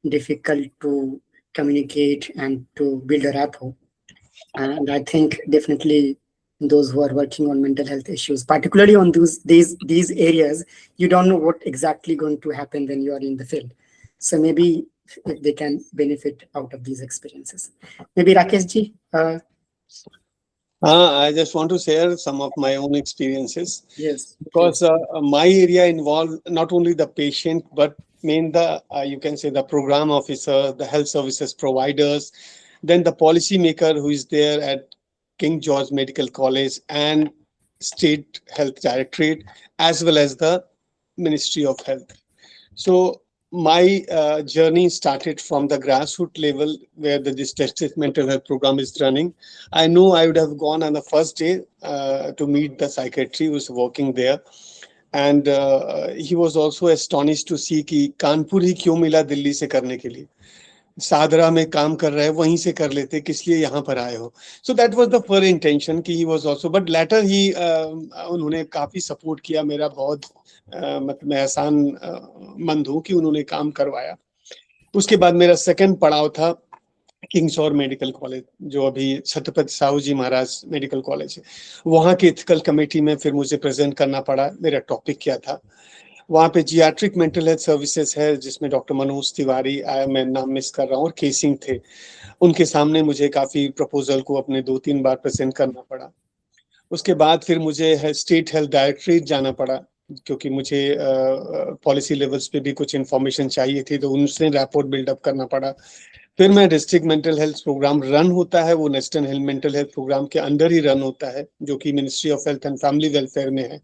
difficult to communicate and to build a rapport. And I think definitely those who are working on mental health issues, particularly on these areas, you don't know what exactly going to happen when you are in the field. So maybe if they can benefit out of these experiences. Maybe Rakesh ji. I just want to share some of my own experiences. Yes. Because my area involved not only the patient, but you can say the program officer, the health services providers, then the policymaker who is there at King George Medical College and State Health Directorate, as well as the Ministry of Health. So my journey started from the grassroots level where this district mental health program is running. I know I would have gone on the first day to meet the psychiatrist who was working there. And he was also astonished to see कि कानपुर ही क्यों मिला दिल्ली से करने के लिए, सादरा में काम कर रहे हैं वहीं से कर लेते, किस लिए यहाँ पर आए हो. So that was the first intention कि he was also, but later he उन्होंने काफी सपोर्ट किया मेरा, बहुत मतलब मैं एहसान मंद हूँ कि उन्होंने काम करवाया. उसके बाद मेरा सेकंड पड़ाव था किंग्स और मेडिकल कॉलेज, जो अभी छत्रपति साहू जी महाराज मेडिकल कॉलेज है. वहाँ की एथिकल कमेटी में फिर मुझे प्रेजेंट करना पड़ा. मेरा टॉपिक क्या था, वहाँ पे जियाट्रिक मेंटल हेल्थ सर्विसेज है जिसमें डॉक्टर मनोज तिवारी, मैं नाम मिस कर रहा हूँ, और केसिंग थे. उनके सामने मुझे काफी प्रपोजल को अपने 2-3 बार प्रेजेंट करना पड़ा. उसके बाद फिर मुझे स्टेट हेल्थ डायरेक्टरेट जाना पड़ा क्योंकि मुझे पॉलिसी लेवल्स पे भी कुछ इंफॉर्मेशन चाहिए थी, तो उनसे रैपोर्ट बिल्डअप करना पड़ा. फिर मैं district mental health programme run होता है, वो national health mental health programme के अंदर ही रन होता है, जो कि ministry of health and family welfare में है.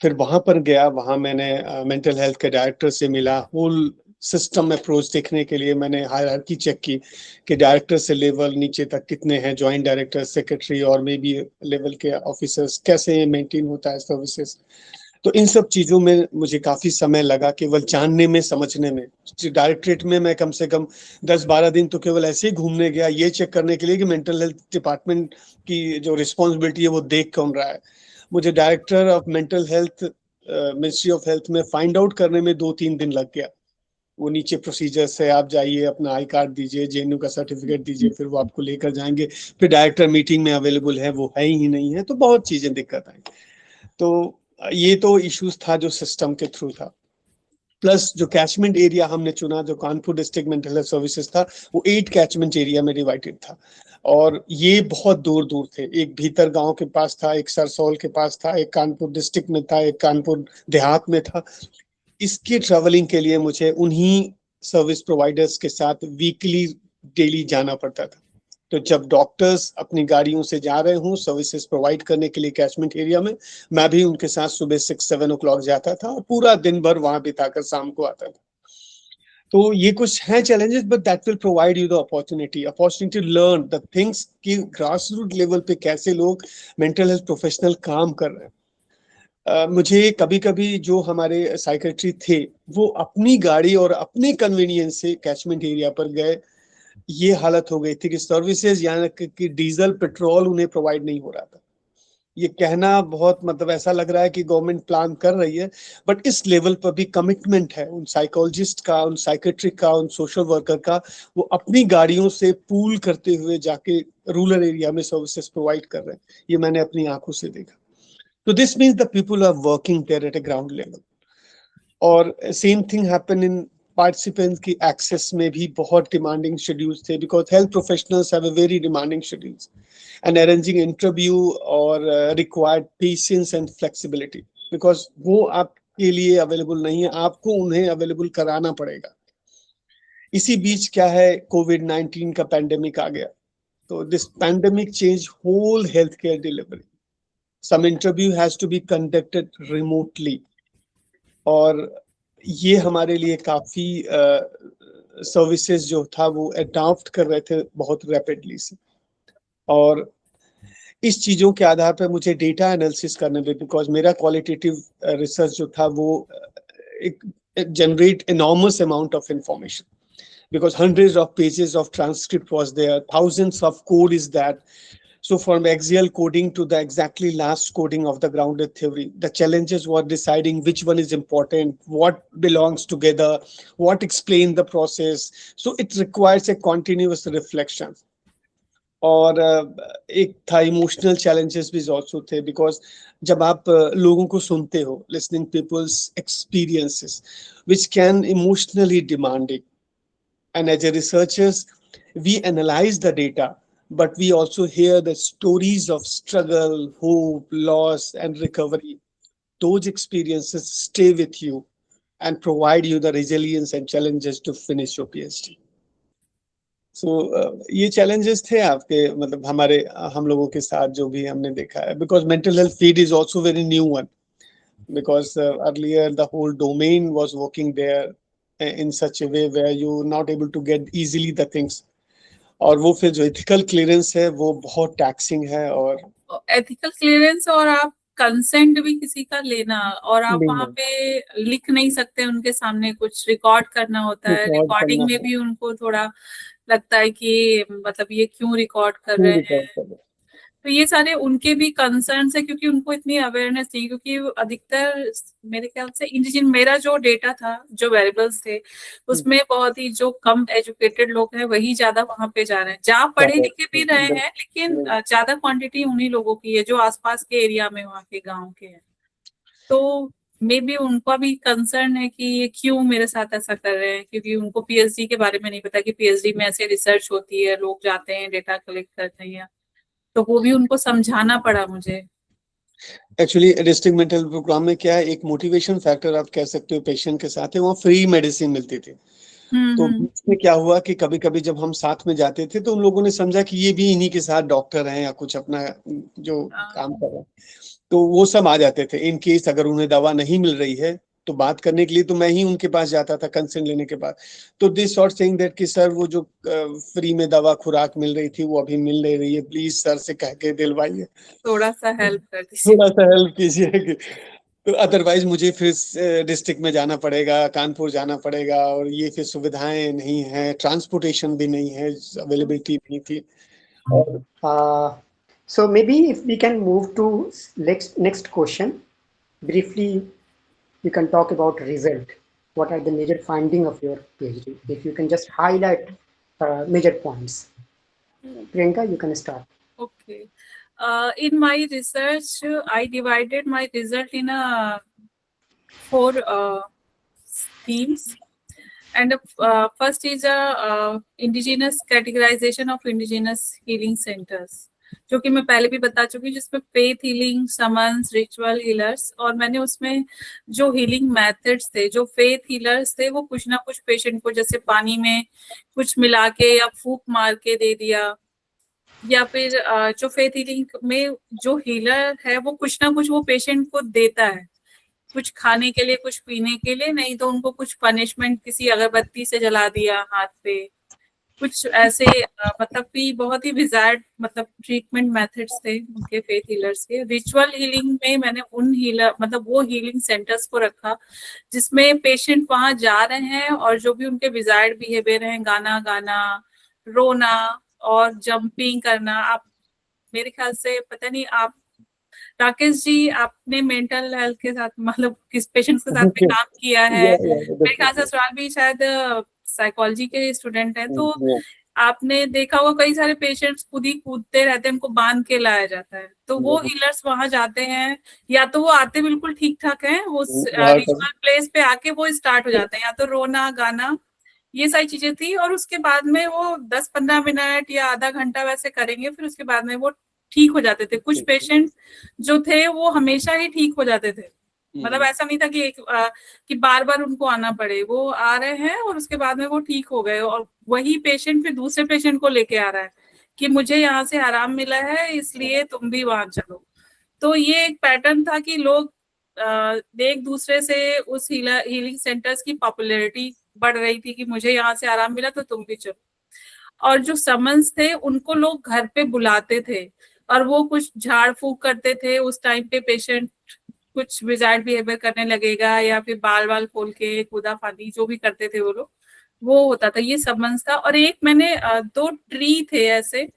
फिर वहां पर गया, वहां मैंने मेंटल हेल्थ के डायरेक्टर से मिला. होल सिस्टम अप्रोच देखने के लिए मैंने हायरार्की चेक की कि डायरेक्टर से लेवल नीचे तक कितने हैं, ज्वाइंट डायरेक्टर, सेक्रेटरी और मे बी लेवल के ऑफिसर्स, कैसे मेंटेन होता है सर्विसेज. तो इन सब चीजों में मुझे काफी समय लगा, केवल जानने में, समझने में. डायरेक्टरेट में मैं कम से कम 10-12 दिन तो केवल ऐसे ही घूमने गया, ये चेक करने के लिए कि मेंटल हेल्थ डिपार्टमेंट की जो रिस्पॉन्सिबिलिटी है वो देख कौन रहा है. मुझे director of mental health ministry of health में फाइंड आउट करने में 2-3 दिन लग गया. वो नीचे प्रोसीजर्स है, आप जाइए, अपना आई कार्ड दीजिए, जेएनयू का सर्टिफिकेट दीजिए, फिर वो आपको लेकर जाएंगे. फिर डायरेक्टर मीटिंग में अवेलेबल है, वो है ही नहीं है, तो बहुत चीजें दिक्कत आई. तो ये तो इश्यूज था जो सिस्टम के थ्रू था. प्लस जो कैचमेंट एरिया हमने चुना, जो Kanpur district mental health services था, वो 8 कैचमेंट एरिया में डिवाइडेड था. और ये बहुत दूर दूर थे. एक भीतर गांव के पास था, एक सरसौल के पास था, एक कानपुर डिस्ट्रिक्ट में था, एक कानपुर देहात में था. इसकी ट्रेवलिंग के लिए मुझे उन्हीं सर्विस प्रोवाइडर्स के साथ वीकली डेली जाना पड़ता था. तो जब डॉक्टर्स अपनी गाड़ियों से जा रहे हों सर्विसेज प्रोवाइड करने के लिए कैचमेंट एरिया में, मैं भी उनके साथ सुबह 6-7 o'clock जाता था और पूरा दिन भर वहां बिताकर शाम को आता था. तो ये कुछ है challenges, but that will provide you the opportunity to learn the things कि ग्रास रूट लेवल पे कैसे लोग मेंटल हेल्थ प्रोफेशनल काम कर रहे हैं. मुझे कभी कभी जो हमारे साइकेट्री थे वो अपनी गाड़ी और अपने कन्वीनियंस से कैचमेंट एरिया पर गए. ये हालत हो गई थी कि सर्विसेज यानी कि डीजल पेट्रोल उन्हें प्रोवाइड नहीं हो रहा था. ये कहना बहुत मतलब ऐसा लग रहा है कि गवर्नमेंट प्लान कर रही है, बट इस लेवल पर भी कमिटमेंट है उन साइकोलॉजिस्ट का, उन साइकेट्रिक का, उन सोशल वर्कर का. वो अपनी गाड़ियों से पूल करते हुए जाके रूरल एरिया में सर्विसेज प्रोवाइड कर रहे हैं. ये मैंने अपनी आंखों से देखा. So this means the people are working there at a ground level. और same thing happen in participants की access में भी बहुत demanding schedules थे, because health professionals have a very demanding schedules, and arranging interview or required patience and flexibility, because वो आपके लिए available नहीं है, आपको उन्हें available कराना पड़ेगा. इसी बीच क्या है, COVID-19 का pandemic आ गया. तो this pandemic changed whole healthcare delivery. Some interview has to be conducted remotely. और ये हमारे लिए काफी सर्विसेज जो था वो अडॉप्ट कर रहे थे बहुत रैपिडली से. और इस चीजों के आधार पर मुझे डेटा एनालिसिस करने पे, बिकॉज मेरा क्वालिटेटिव रिसर्च जो था वो generate enormous amount of information, because hundreds of pages of transcript was there, thousands of code is that. So from axial coding to the exactly last coding of the grounded theory, the challenges were deciding which one is important, what belongs together, what explain the process. So it requires a continuous reflection. और एक था emotional challenges भी also थे, because जब आप लोगों को सुनते हो, listening people's experiences, which can emotionally demanding. And as a researchers, we analyze the data, but we also hear the stories of struggle, hope, loss, and recovery. Those experiences stay with you and provide you the resilience and challenges to finish your PhD. So ये challenges थे आपके, मतलब हमारे हम लोगों के साथ जो भी हमने देखा है, because mental health field is also very new one, because earlier the whole domain was working there. in such a way where you not able to get easily the things. और वो फिर जो एथिकल क्लियरेंस है वो बहुत taxing है, और ethical clearance और आप कंसेंट भी किसी का लेना, और आप लेना। वहाँ पे लिख नहीं सकते उनके सामने, कुछ रिकॉर्ड करना होता है, रिकॉर्ड रिकॉर्डिंग करना में है, भी उनको थोड़ा लगता है कि मतलब ये क्यों रिकॉर्ड कर क्यों रहे रिकॉर्ड हैं। करना है। तो ये सारे उनके भी कंसर्न्स है, क्योंकि उनको इतनी अवेयरनेस नहीं, क्योंकि अधिकतर मेरे ख्याल से इंडिजिन, मेरा जो डेटा था, जो वेरिएबल्स थे, उसमें बहुत ही जो कम एजुकेटेड लोग हैं वही ज्यादा वहां पे जा रहे हैं। जहाँ पढ़े लिखे भी रहे हैं, लेकिन ज्यादा क्वांटिटी उन्हीं लोगों की है जो आसपास के एरिया में, वहाँ के गाँव के हैं। तो मे बी उनका भी कंसर्न है कि ये क्यों मेरे साथ ऐसा कर रहे हैं, क्योंकि उनको पीएचडी के बारे में नहीं पता कि पीएचडी में ऐसे रिसर्च होती है, लोग जाते हैं डेटा कलेक्ट करते हैं। तो वो भी उनको समझाना पड़ा मुझे। एक्चुअली डिस्ट्रिक्ट मेंटल प्रोग्राम में क्या है, एक मोटिवेशन फैक्टर आप कह सकते हो पेशेंट के साथ है, वहाँ फ्री मेडिसिन मिलती थी। तो बीच में क्या हुआ कि कभी कभी जब हम साथ में जाते थे तो उन लोगों ने समझा कि ये भी इन्हीं के साथ डॉक्टर हैं या कुछ अपना जो काम कर रहे हैं, तो वो सब आ जाते थे। इन केस अगर उन्हें दवा नहीं मिल रही है तो बात करने के लिए तो मैं ही उनके पास जाता था कंसेंट लेने के बाद। तो दिस सॉर्ट सेइंग दैट कि सर वो जो फ्री में दवा खुराक मिल रही थी वो अभी मिल नहीं रही है, प्लीज सर से कह के दिलवाइए, थोड़ा सा हेल्प कर दीजिए। थोड़ा सा हेल्प कीजिए। तो अदरवाइज मुझे फिर डिस्ट्रिक्ट में जाना पड़ेगा, कानपुर जाना पड़ेगा, और ये फिर सुविधाएं नहीं है, ट्रांसपोर्टेशन भी नहीं है, अवेलेबिलिटी नहीं थी। Uh, so maybe if we can move to next question. Briefly, you can talk about result. What are the major finding of your PhD? If you can just highlight major points. Priyanka, you can start. Okay. In my research, I divided my result in four themes. And first is indigenous categorization of indigenous healing centers, जो कि मैं पहले भी बता चुकी हूँ, जिसमें faith healing, summons, ritual healers, और मैंने उसमें जो हीलिंग मेथड्स थे, जो फेथ हीलर्स थे, वो कुछ ना कुछ पेशेंट को जैसे पानी में कुछ मिला के या फूंक मार के दे दिया, या फिर जो फेथ हीलिंग में जो हीलर है वो कुछ ना कुछ वो पेशेंट को देता है, कुछ खाने के लिए, कुछ पीने के लिए, नहीं तो उनको कुछ पनिशमेंट किसी अगरबत्ती से जला दिया हाथ पे, कुछ ऐसे मतलब कि बहुत ही विजार्ड मतलब ट्रीटमेंट मेथड्स थे उनके फेथ हीलर्स के। रिचुअल हीलिंग में मैंने उन हीलर मतलब वो हीलिंग सेंटर्स को रखा जिसमें पेशेंट वहां जा रहे हैं और जो भी उनके विजार्ड बिहेवियर हैं, गाना गाना, रोना और जंपिंग करना। आप मेरे ख्याल से पता नहीं, आप राकेश जी आपने मेंटल हेल्थ के साथ मतलब किस पेशेंट्स के साथ भी काम किया है, मेरे ख्याल से सवाल भी शायद साइकोलॉजी के स्टूडेंट हैं, तो आपने देखा होगा कई सारे पेशेंट्स खुद ही कूदते रहते हैं, उनको बांध के लाया जाता है। तो वो हीलर्स वहां जाते हैं, या तो वो आते बिल्कुल ठीक ठाक हैं, वो रिचुअल प्लेस पे आके वो स्टार्ट हो जाते हैं, या तो रोना गाना, ये सारी चीजें थी। और उसके बाद में वो 10-15 मिनट या आधा घंटा वैसे करेंगे, फिर उसके बाद में वो ठीक हो जाते थे। कुछ पेशेंट जो थे वो हमेशा ही ठीक हो जाते थे, मतलब ऐसा नहीं था कि बार बार उनको आना पड़े, वो आ रहे हैं और उसके बाद में वो ठीक हो गए, और वही पेशेंट फिर दूसरे पेशेंट को लेके आ रहा है कि मुझे यहाँ से आराम मिला है इसलिए तुम भी वहां चलो। तो ये एक पैटर्न था कि लोग एक दूसरे से उस हीलिंग सेंटर्स की पॉपुलैरिटी बढ़ रही थी कि मुझे यहाँ से आराम मिला तो तुम भी चलो। और जो समन्स थे उनको लोग घर पे बुलाते थे और वो कुछ झाड़ फूक करते थे। उस टाइम पे पेशेंट कुछ विजार्ड बिहेवियर करने लगेगा या फिर बाल खोल के कूदा फांदी जो भी करते थे वो लोग, वो होता था, ये समन्स था। और एक मैंने 2 ट्री थे ऐसे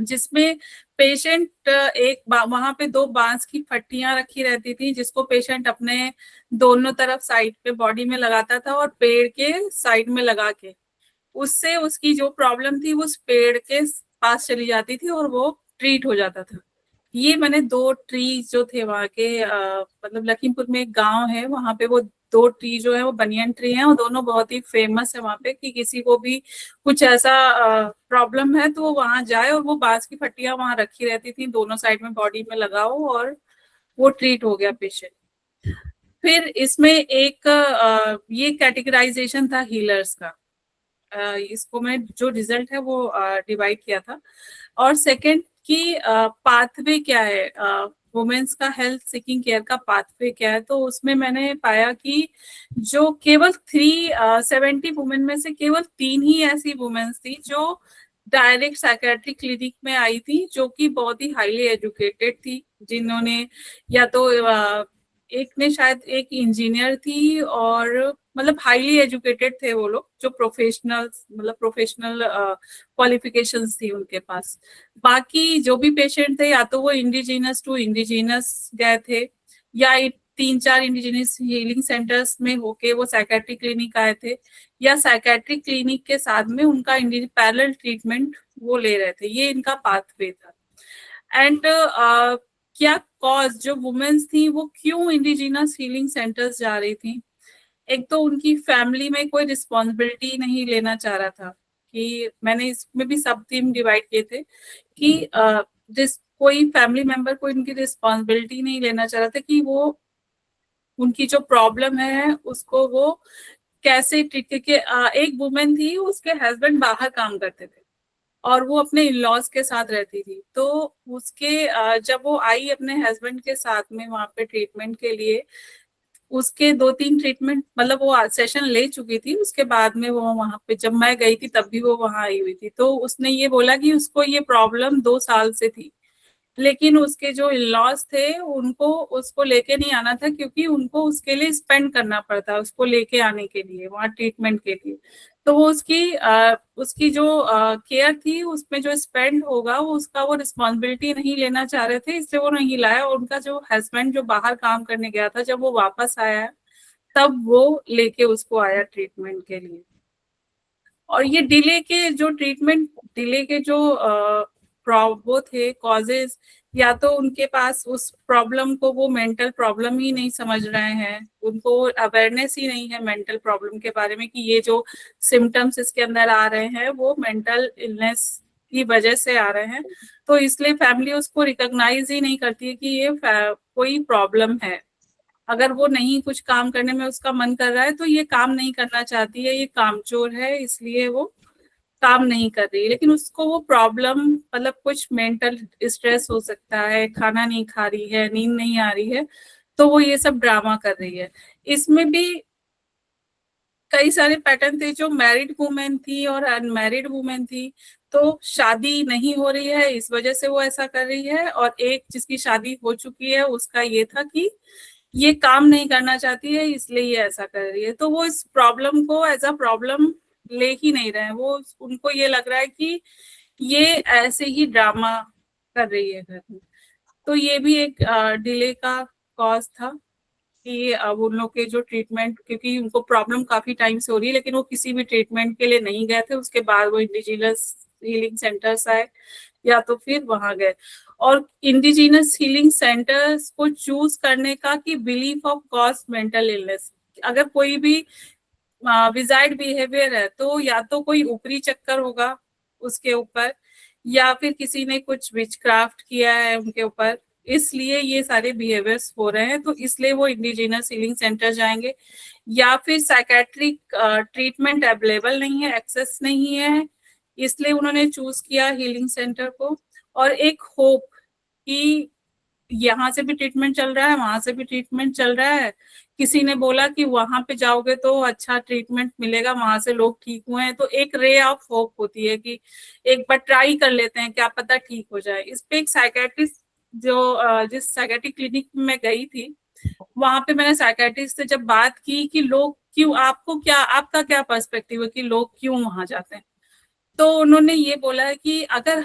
जिसमें पेशेंट वहां पे 2 बांस की फट्टियां रखी रहती थी जिसको पेशेंट अपने दोनों तरफ साइड पे बॉडी में लगाता था और पेड़ के साइड में लगा के उससे उसकी जो प्रॉब्लम थी उस पेड़ के पास चली जाती थी और वो ट्रीट हो जाता था। ये मैंने 2 ट्री जो थे वहां के मतलब लखीमपुर में एक गांव है वहां पे वो 2 ट्री जो है वो बनियन ट्री हैं और दोनों बहुत ही फेमस है वहां पे कि किसी को भी कुछ ऐसा प्रॉब्लम है तो वो वहां जाए और वो बांस की फट्टियां वहां रखी रहती थी, दोनों साइड में बॉडी में लगाओ और वो ट्रीट हो गया पेशेंट। फिर इसमें एक ये कैटेगराइजेशन था हीलर्स का, इसको मैं जो रिजल्ट है वो डिवाइड किया था। और सेकंड की पाथवे क्या है, वुमेन्स का हेल्थ सीकिंग केयर का पाथवे क्या है, तो उसमें मैंने पाया कि जो केवल 370 वुमेन में से केवल 3 ही ऐसी वुमेन्स थी जो डायरेक्ट साइकेट्रिक क्लिनिक में आई थी, जो कि बहुत ही हाईली एजुकेटेड थी, जिन्होंने या तो एक ने शायद एक इंजीनियर थी, और मतलब हाईली एजुकेटेड थे वो लोग, जो प्रोफेशनल क्वालिफिकेशंस थी उनके पास। बाकी जो भी पेशेंट थे या तो वो इंडिजिनस टू इंडिजिनस गए थे, या 3-4 इंडिजिनस हीलिंग सेंटर्स में होके वो साइकेट्रिक क्लिनिक आए थे, या साइकेट्रिक क्लिनिक के साथ में उनका पैरेलल ट्रीटमेंट वो ले रहे थे। ये इनका पाथवे था। एंड क्या कॉज, जो वुमेन्स थी वो क्यों इंडिजिनस हीलिंग सेंटर्स जा रही थी, एक तो उनकी फैमिली में कोई रिस्पॉन्सिबिलिटी नहीं लेना चाह रहा था, कि मैंने इसमें भी सब थीम डिवाइड किए थे कि जिस कोई फैमिली मेंबर कोई उनकी रिस्पॉन्सिबिलिटी नहीं लेना चाह रहा था कि वो उनकी जो प्रॉब्लम है उसको वो कैसे ट्रीट करके। एक वुमेन थी, उसके हस्बैंड बाहर काम करते थे और वो अपने इन लॉज के साथ रहती थी, तो उसके जब वो आई अपने हस्बैंड के साथ में वहां पे ट्रीटमेंट के लिए, उसके 2-3 ट्रीटमेंट मतलब वो सेशन ले चुकी थी, उसके बाद में वो वहां पे जब मैं गई थी तब भी वो वहां आई हुई थी, तो उसने ये बोला कि उसको ये प्रॉब्लम 2 साल से थी, लेकिन उसके जो इन-लॉज थे उनको उसको लेके नहीं आना था, क्योंकि उनको उसके लिए स्पेंड करना पड़ता है उसको लेके आने के लिए वहां ट्रीटमेंट के लिए। तो वो उसकी जो केयर थी उसमें जो स्पेंड होगा वो उसका वो रिस्पॉन्सिबिलिटी नहीं लेना चाह रहे थे, इसलिए वो नहीं लाया। और उनका जो हस्बैंड जो बाहर काम करने गया था, जब वो वापस आया तब वो लेके उसको आया ट्रीटमेंट के लिए। और ये डिले के जो वो थे कॉजेज, या तो उनके पास उस प्रॉब्लम को वो मेंटल प्रॉब्लम ही नहीं समझ रहे हैं, उनको अवेयरनेस ही नहीं है मेंटल प्रॉब्लम के बारे में, कि ये जो सिम्टम्स इसके अंदर आ रहे हैं वो मेंटल इलनेस की वजह से आ रहे हैं, तो इसलिए फैमिली उसको रिकॉग्नाइज ही नहीं करती है कि ये कोई प्रॉब्लम है। अगर वो नहीं कुछ काम करने में उसका मन कर रहा है तो ये काम नहीं करना चाहती है, ये कामचोर है, इसलिए वो काम नहीं कर रही है। लेकिन उसको वो प्रॉब्लम मतलब कुछ मेंटल स्ट्रेस हो सकता है, खाना नहीं खा रही है, नींद नहीं आ रही है, तो वो ये सब ड्रामा कर रही है। इसमें भी कई सारे पैटर्न थे, जो मैरिड वुमेन थी और अनमैरिड वुमेन थी, तो शादी नहीं हो रही है इस वजह से वो ऐसा कर रही है, और एक जिसकी शादी हो चुकी है उसका ये था कि ये काम नहीं करना चाहती है इसलिए ये ऐसा कर रही है। तो वो इस प्रॉब्लम को एज अ प्रॉब्लम ले ही नहीं रहे हैं, वो उनको ये लग रहा है कि ये ऐसे ही ड्रामा कर रही है घर में। तो ये भी एक डिले का कॉज था कि अब उन लोग के जो ट्रीटमेंट, क्योंकि उनको प्रॉब्लम काफी टाइम से हो रही है लेकिन वो किसी भी ट्रीटमेंट के लिए नहीं गए थे, उसके बाद वो इंडिजिनस हीलिंग सेंटर्स आए या तो फिर वहां गए। और इंडिजिनस हीलिंग सेंटर्स को चूज करने का कि belief of cause mental illness, अगर कोई भी विजार्ड बिहेवियर है तो या तो कोई ऊपरी चक्कर होगा उसके ऊपर, या फिर किसी ने कुछ विचक्राफ्ट किया है उनके ऊपर, इसलिए ये सारे बिहेवियर्स हो रहे हैं, तो इसलिए वो इंडिजिनस हीलिंग सेंटर जाएंगे। या फिर साइकेट्रिक ट्रीटमेंट अवेलेबल नहीं है, एक्सेस नहीं है, इसलिए उन्होंने चूज किया हीलिंग सेंटर को। और एक होप कि यहाँ से भी ट्रीटमेंट चल रहा है, वहां से भी ट्रीटमेंट चल रहा है, किसी ने बोला कि वहां पे जाओगे तो अच्छा ट्रीटमेंट मिलेगा, वहां से लोग ठीक हुए हैं, तो एक रे ऑफ होप होती है कि एक बार ट्राई कर लेते हैं, क्या पता ठीक हो जाए। इस पे एक साइकेट्रिस्ट जिस साइकेट्रिक क्लिनिक में मैं गई थी, वहां पे मैंने साइकेट्रिस्ट से जब बात की कि लोग क्यों, आपका क्या पर्सपेक्टिव है कि लोग क्यों वहां जाते हैं, तो उन्होंने ये बोला है कि अगर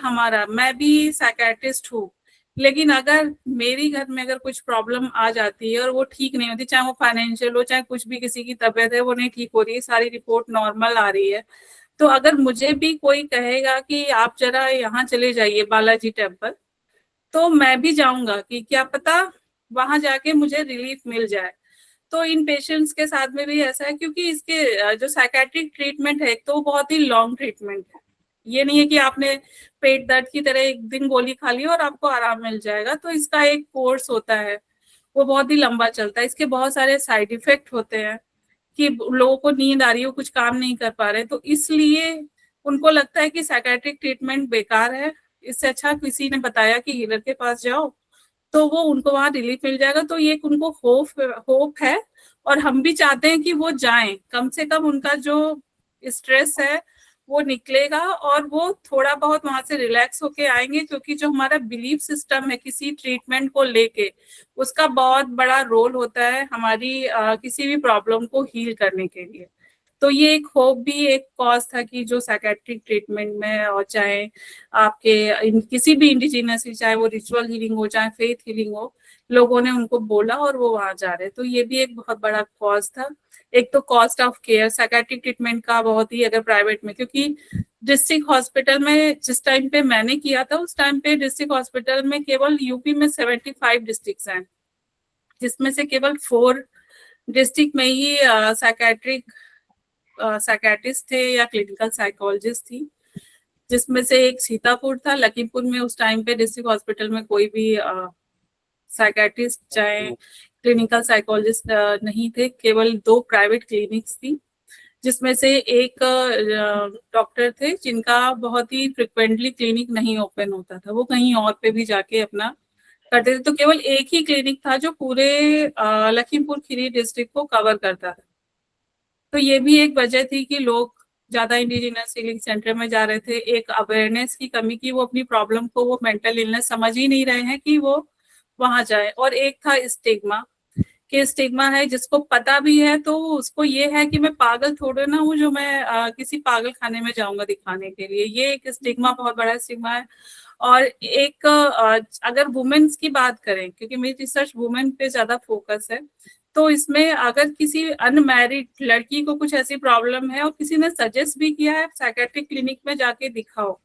मैं भी साइकेट्रिस्ट हूँ, लेकिन अगर मेरी घर में अगर कुछ प्रॉब्लम आ जाती है और वो ठीक नहीं होती, चाहे वो फाइनेंशियल हो चाहे कुछ भी, किसी की तबीयत है वो नहीं ठीक हो रही है, सारी रिपोर्ट नॉर्मल आ रही है, तो अगर मुझे भी कोई कहेगा कि आप जरा यहाँ चले जाइए बालाजी टेम्पल, तो मैं भी जाऊंगा कि क्या पता वहां जाके मुझे रिलीफ मिल जाए। तो इन पेशेंट्स के साथ में भी ऐसा है, क्योंकि इसके जो साइकेट्रिक ट्रीटमेंट है तो बहुत ही लॉन्ग ट्रीटमेंट है, ये नहीं है कि आपने पेट दर्द की तरह एक दिन गोली खा ली और आपको आराम मिल जाएगा, तो इसका एक कोर्स होता है, वो बहुत ही लंबा चलता है, इसके बहुत सारे साइड इफेक्ट होते हैं कि लोगों को नींद आ रही हो, कुछ काम नहीं कर पा रहे, तो इसलिए उनको लगता है कि साइकेट्रिक ट्रीटमेंट बेकार है, इससे अच्छा किसी ने बताया कि हीलर के पास जाओ, तो वो उनको वहाँ रिलीफ मिल जाएगा। तो ये एक उनको होप है, और हम भी चाहते हैं कि वो जाएं, कम से कम उनका जो स्ट्रेस है वो निकलेगा और वो थोड़ा बहुत वहां से रिलैक्स होके आएंगे, क्योंकि जो हमारा बिलीफ सिस्टम है किसी ट्रीटमेंट को लेके, उसका बहुत बड़ा रोल होता है हमारी किसी भी प्रॉब्लम को हील करने के लिए। तो ये एक होप भी एक कॉज था कि जो साइकेट्रिक ट्रीटमेंट में, और चाहे आपके किसी भी इंडिजिनस, चाहे वो रिचुअल हीलिंग हो चाहे फेथ हीलिंग हो, लोगों ने उनको बोला और वो वहां जा रहे। तो ये भी एक बहुत बड़ा कॉज था। एक तो cost of care psychiatric treatment का बहुत ही, अगर प्राइवेट में, क्योंकि डिस्ट्रिक्ट हॉस्पिटल में जिस टाइम पे मैंने किया था उस टाइम पे डिस्ट्रिक्ट हॉस्पिटल में केवल यूपी में 75 डिस्ट्रिक्ट हैं, जिसमें से केवल 4 डिस्ट्रिक्ट में ही साइकेट्रिस्ट थे या क्लिनिकल साइकोलॉजिस्ट थी, जिसमें से एक सीतापुर था। लखीमपुर में उस टाइम पे डिस्ट्रिक्ट हॉस्पिटल में कोई भी साइकेट्रिस्ट चाहे क्लिनिकल साइकोलॉजिस्ट नहीं थे, केवल 2 प्राइवेट क्लिनिक्स थी, जिसमें से एक डॉक्टर थे जिनका बहुत ही फ्रिक्वेंटली क्लिनिक नहीं ओपन होता था, वो कहीं और पे भी जाके अपना करते थे। तो केवल एक ही क्लिनिक था जो पूरे लखीमपुर खीरी डिस्ट्रिक्ट को कवर करता था। तो ये भी एक वजह थी कि लोग ज्यादा इंडिजिनस हीलिंग सेंटर में जा रहे थे। एक अवेयरनेस की कमी की, वो अपनी प्रॉब्लम को, वो मेंटल इलनेस समझ ही नहीं रहे हैं कि वो वहां जाए। और एक था स्टिग्मा, कि स्टिग्मा है, जिसको पता भी है तो उसको ये है कि मैं पागल थोड़े ना हूँ जो मैं किसी पागल खाने में जाऊंगा दिखाने के लिए। ये एक स्टिग्मा, बहुत बड़ा स्टिग्मा है। और एक अगर वुमेन्स की बात करें, क्योंकि मेरी रिसर्च वुमेन पे ज्यादा फोकस है, तो इसमें अगर किसी अनमैरिड लड़की को कुछ ऐसी प्रॉब्लम है और किसी ने सजेस्ट भी किया है साइकेट्रिक क्लिनिक में जाके दिखाओ,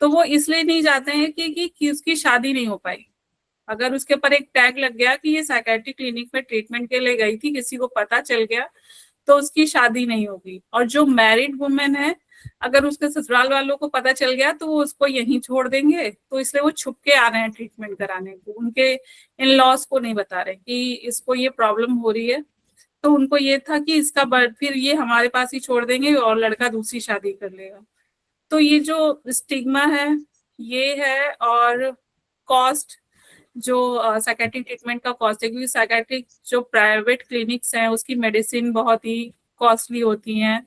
तो वो इसलिए नहीं जाते हैं कि उसकी शादी नहीं हो पाई। अगर उसके ऊपर एक टैग लग गया कि ये साइकेट्रिक क्लिनिक में ट्रीटमेंट के लिए गई थी, किसी को पता चल गया, तो उसकी शादी नहीं होगी। और जो मैरिड वुमेन है, अगर उसके ससुराल वालों को पता चल गया तो वो उसको यहीं छोड़ देंगे। तो इसलिए वो छुप के आ रहे हैं ट्रीटमेंट कराने को, उनके इन लॉस को नहीं बता रहे कि इसको ये प्रॉब्लम हो रही है। तो उनको ये था कि इसका फिर ये हमारे पास ही छोड़ देंगे और लड़का दूसरी शादी कर लेगा। तो ये जो स्टिग्मा है ये है। और कॉस्ट, जो साइकेट्रिक ट्रीटमेंट का कॉस्ट है, क्योंकि साइकेट्रिक जो प्राइवेट क्लिनिक्स हैं उसकी मेडिसिन बहुत ही कॉस्टली होती हैं।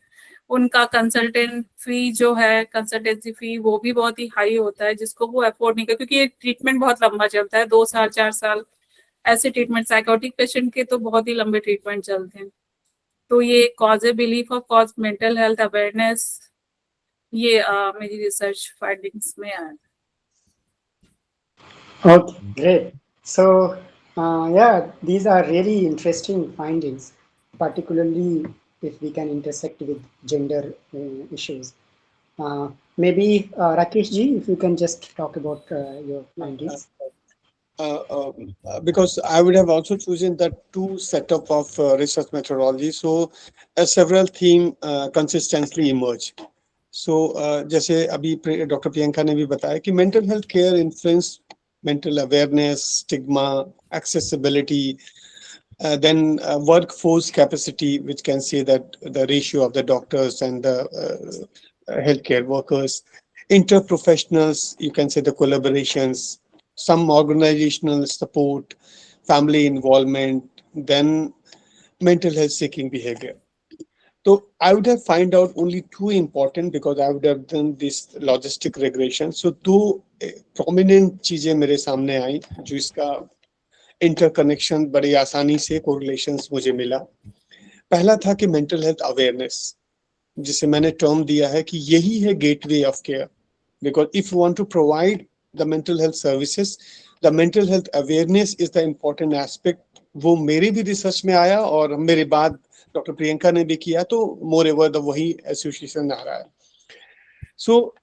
उनका कंसल्टेंट फी जो है, कंसल्टेंसी फी, वो भी बहुत ही हाई होता है, जिसको वो अफोर्ड नहीं कर, क्योंकि ये ट्रीटमेंट बहुत लंबा चलता है, 2 साल 4 साल ऐसे ट्रीटमेंट। साइकोटिक पेशेंट के तो बहुत ही लंबे ट्रीटमेंट चलते हैं। तो ये cause a belief of cause mental health awareness, ये मेरी रिसर्च फाइंडिंग्स में आया। Okay, great. So, yeah, these are really interesting findings, particularly if we can intersect with gender issues. Maybe Rakesh ji, if you can just talk about your findings. Because I would have also chosen the 2 setup of research methodology. So several theme consistently emerge. So जैसे अभी doctor Priyanka ने भी बताया कि mental health care influence mental awareness, stigma, accessibility, then workforce capacity, which can say that the ratio of the doctors and the healthcare workers, interprofessionals, you can say the collaborations, some organizational support, family involvement, then mental health seeking behavior. So I would have find out only 2 important, because I would have done this logistic regression. So 2 prominent चीजें मेरे सामने आई जो इसका interconnection बड़ी आसानी से correlations मुझे मिला। पहला था कि मेंटल हेल्थ अवेयरनेस, जिसे मैंने टर्म दिया है कि यही है gateway of care, because if you want to provide the mental health services, the mental health awareness is the important aspect. वो मेरे भी रिसर्च में आया और मेरे बाद डॉक्टर प्रियंका ने भी किया, तो मोर एवर द वही एसोसिएशन आ रहा है। So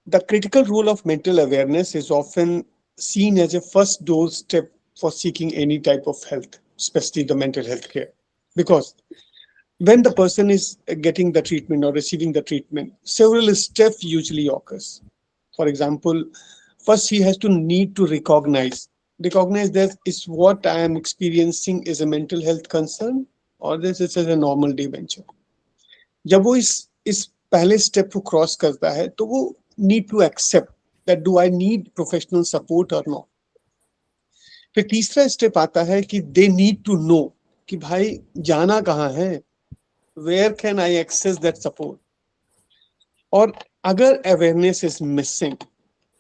the critical role of mental awareness is often seen as a first door step for seeking any type of health, especially the mental health care, because when the person is getting the treatment or receiving the treatment, several steps usually occurs. For example, first he has to need to recognize that is what I am experiencing is a mental health concern or this is a normal day venture. जब वो इस पहले step को cross करता है तो वो need to accept that do I need professional support or not. फिर तीसरा स्टेप आता है कि दे नीड टू नो कि भाई जाना कहाँ है, where can I access that support. और अगर अवेयरनेस इज मिसिंग,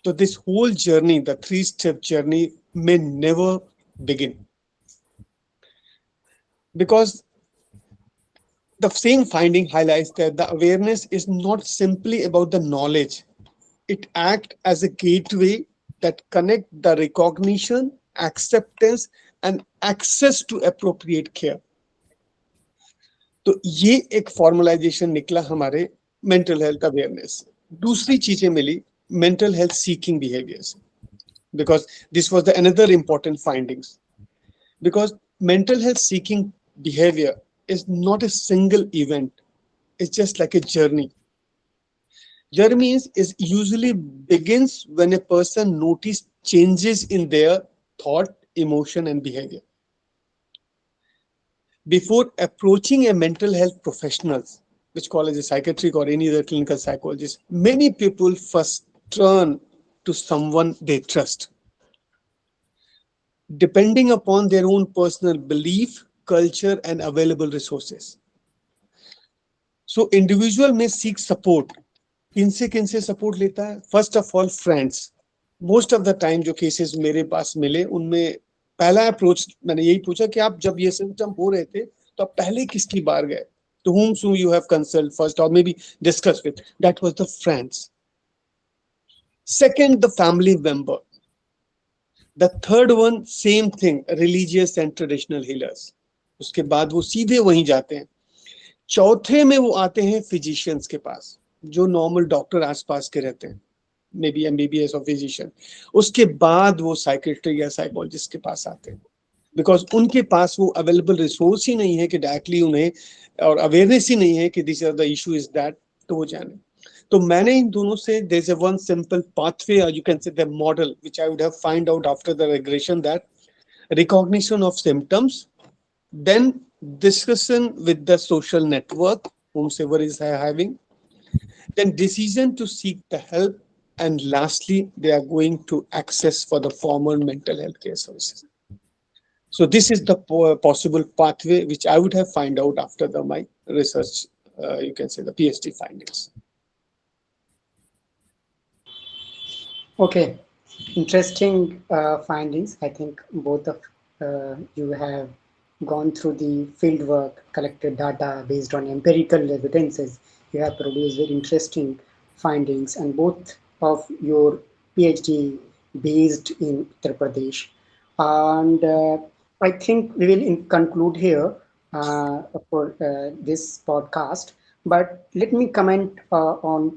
तो this whole journey, the 3-step journey, may never begin. Because the same finding highlights that the awareness is not simply about the knowledge. It acts as a gateway that connect the recognition, acceptance and access to appropriate care. तो ये एक formalisation निकला हमारे mental health awareness. दूसरी चीजें मिली mental health seeking behaviour से, because this was the another important findings. Because mental health seeking behavior is not a single event, it's just like a journey. Journey is usually begins when a person notices changes in their thought, emotion and behavior. Before approaching a mental health professional, which call as a psychiatric or any other clinical psychologist, many people first turn to someone they trust, depending upon their own personal belief, culture and available resources. So individual may seek support. किनसे support लेता है? First of all friends. Most of the time जो cases मेरे पास मिले उनमें पहला approach मैंने यही पूछा कि आप जब ये सिम्टम हो रहे थे तो आप पहले किसकी बार गए, to whom you have consulted first or maybe discussed with? That was the friends. Second, the family member. The third one, same thing, religious and traditional healers. उसके बाद वो सीधे वहीं जाते हैं. चौथे में वो आते हैं फिजिशियंस के पास, जो नॉर्मल डॉक्टर आसपास के रहते हैं, मे बी MBBS और फिजिशियन. उसके बाद वो साइकियाट्रिस्ट या साइकोलॉजिस्ट के पास आते हैं, बिकॉज उनके पास वो अवेलेबल रिसोर्स ही नहीं है कि डायरेक्टली उन्हें, और अवेयरनेस ही नहीं है कि this are the issue is that, तो वो जाने. तो मैंने इन दोनों से there is a one simple pathway और you can say the model which I would have find out after the regression, that recognition of symptoms, then discussion with the social network whomsoever is having, then decision to seek the help, and lastly they are going to access for the formal mental health care services. So this is the possible pathway which I would have find out after my research, you can say the PhD findings. Okay, interesting findings. I think both of you have gone through the field work, collected data based on empirical evidences. You have produced very interesting findings, and both of your PhD based in Uttar Pradesh. And I think we will conclude here for this podcast. But let me comment on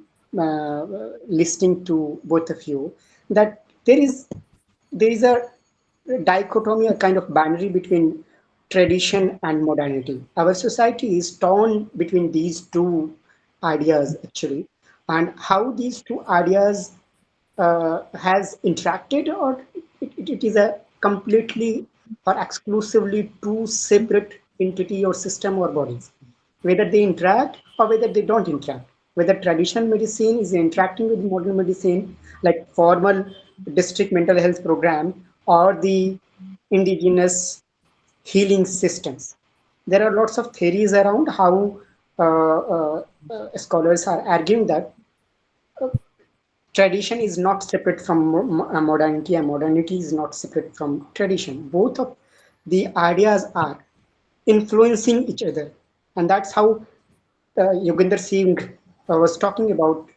listening to both of you that there is a dichotomy, a kind of binary between tradition and modernity. Our society is torn between these two ideas actually, and how these two ideas has interacted, or it is a completely or exclusively two separate entity or system or bodies, whether they interact or whether they don't interact, whether traditional medicine is interacting with modern medicine like formal district mental health program or the indigenous healing systems. There are lots of theories around how scholars are arguing that tradition is not separate from modernity, and modernity is not separate from tradition. Both of the ideas are influencing each other, and that's how Yoginder Singh was talking about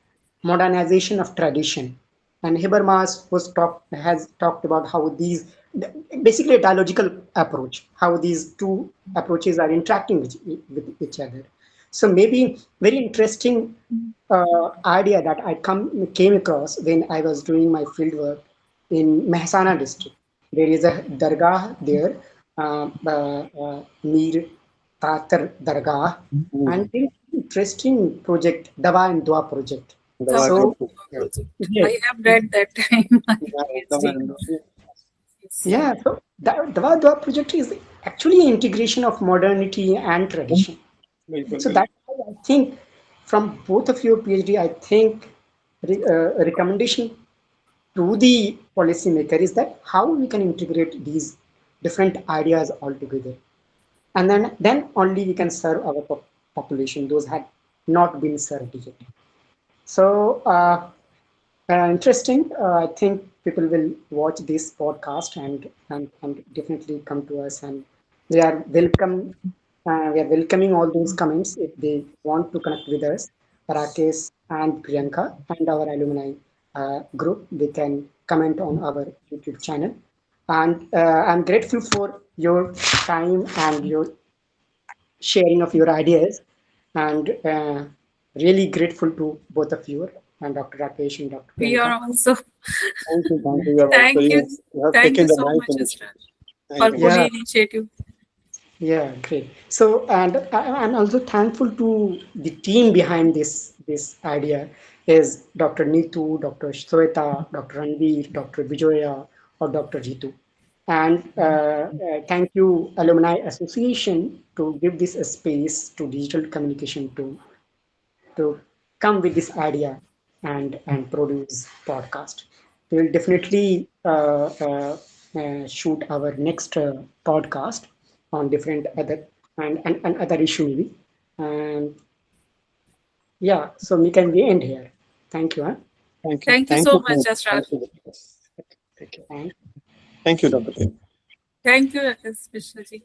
modernization of tradition, and Habermas has talked about how these, basically a dialogical approach, how these two approaches are interacting with each other. So maybe very interesting idea that I came across when I was doing my field work in Mehsana district. There is a dargah there, Mir Tatar Dargah, and very interesting project, Dawa and Dua project. So, yes. I have read that time. Yeah, so Dawa Dua project is actually an integration of modernity and tradition. So that's why I think from both of your PhD, I think a recommendation to the policymaker is that how we can integrate these different ideas all together, and then only we can serve our population, those had not been served yet. So interesting. I think people will watch this podcast and definitely come to us, and we are welcome. We are welcoming all those comments if they want to connect with us, Rakesh and Priyanka and our alumni group. They can comment on our YouTube channel. And I'm grateful for your time and your sharing of your ideas, and really grateful to both of you, and Dr. Rakesh and Dr. We are Priyanka. also. Thank you. Thank you. Thank you. You have Thank taken you the so mic much, initiative. Asrar, Thank for you. good Yeah. initiative. Yeah, great. So, and I'm also thankful to the team behind this idea is Dr. Neetu, Dr. Shweta, Dr. Ranveer, Dr. Vijoya, or Dr. Ritu. And thank you, Alumni Association, to give this a space to digital communication to come with this idea and produce podcast. We will definitely shoot our next podcast on different other and other issue maybe. And yeah, so we can end here. Thank you. Huh? Thank you. Thank you Thank so you. much, Asrar. Thank you. Take care. Thank Thank you, Dr. Priyanka. Thank you, Rakesh Mishra ji.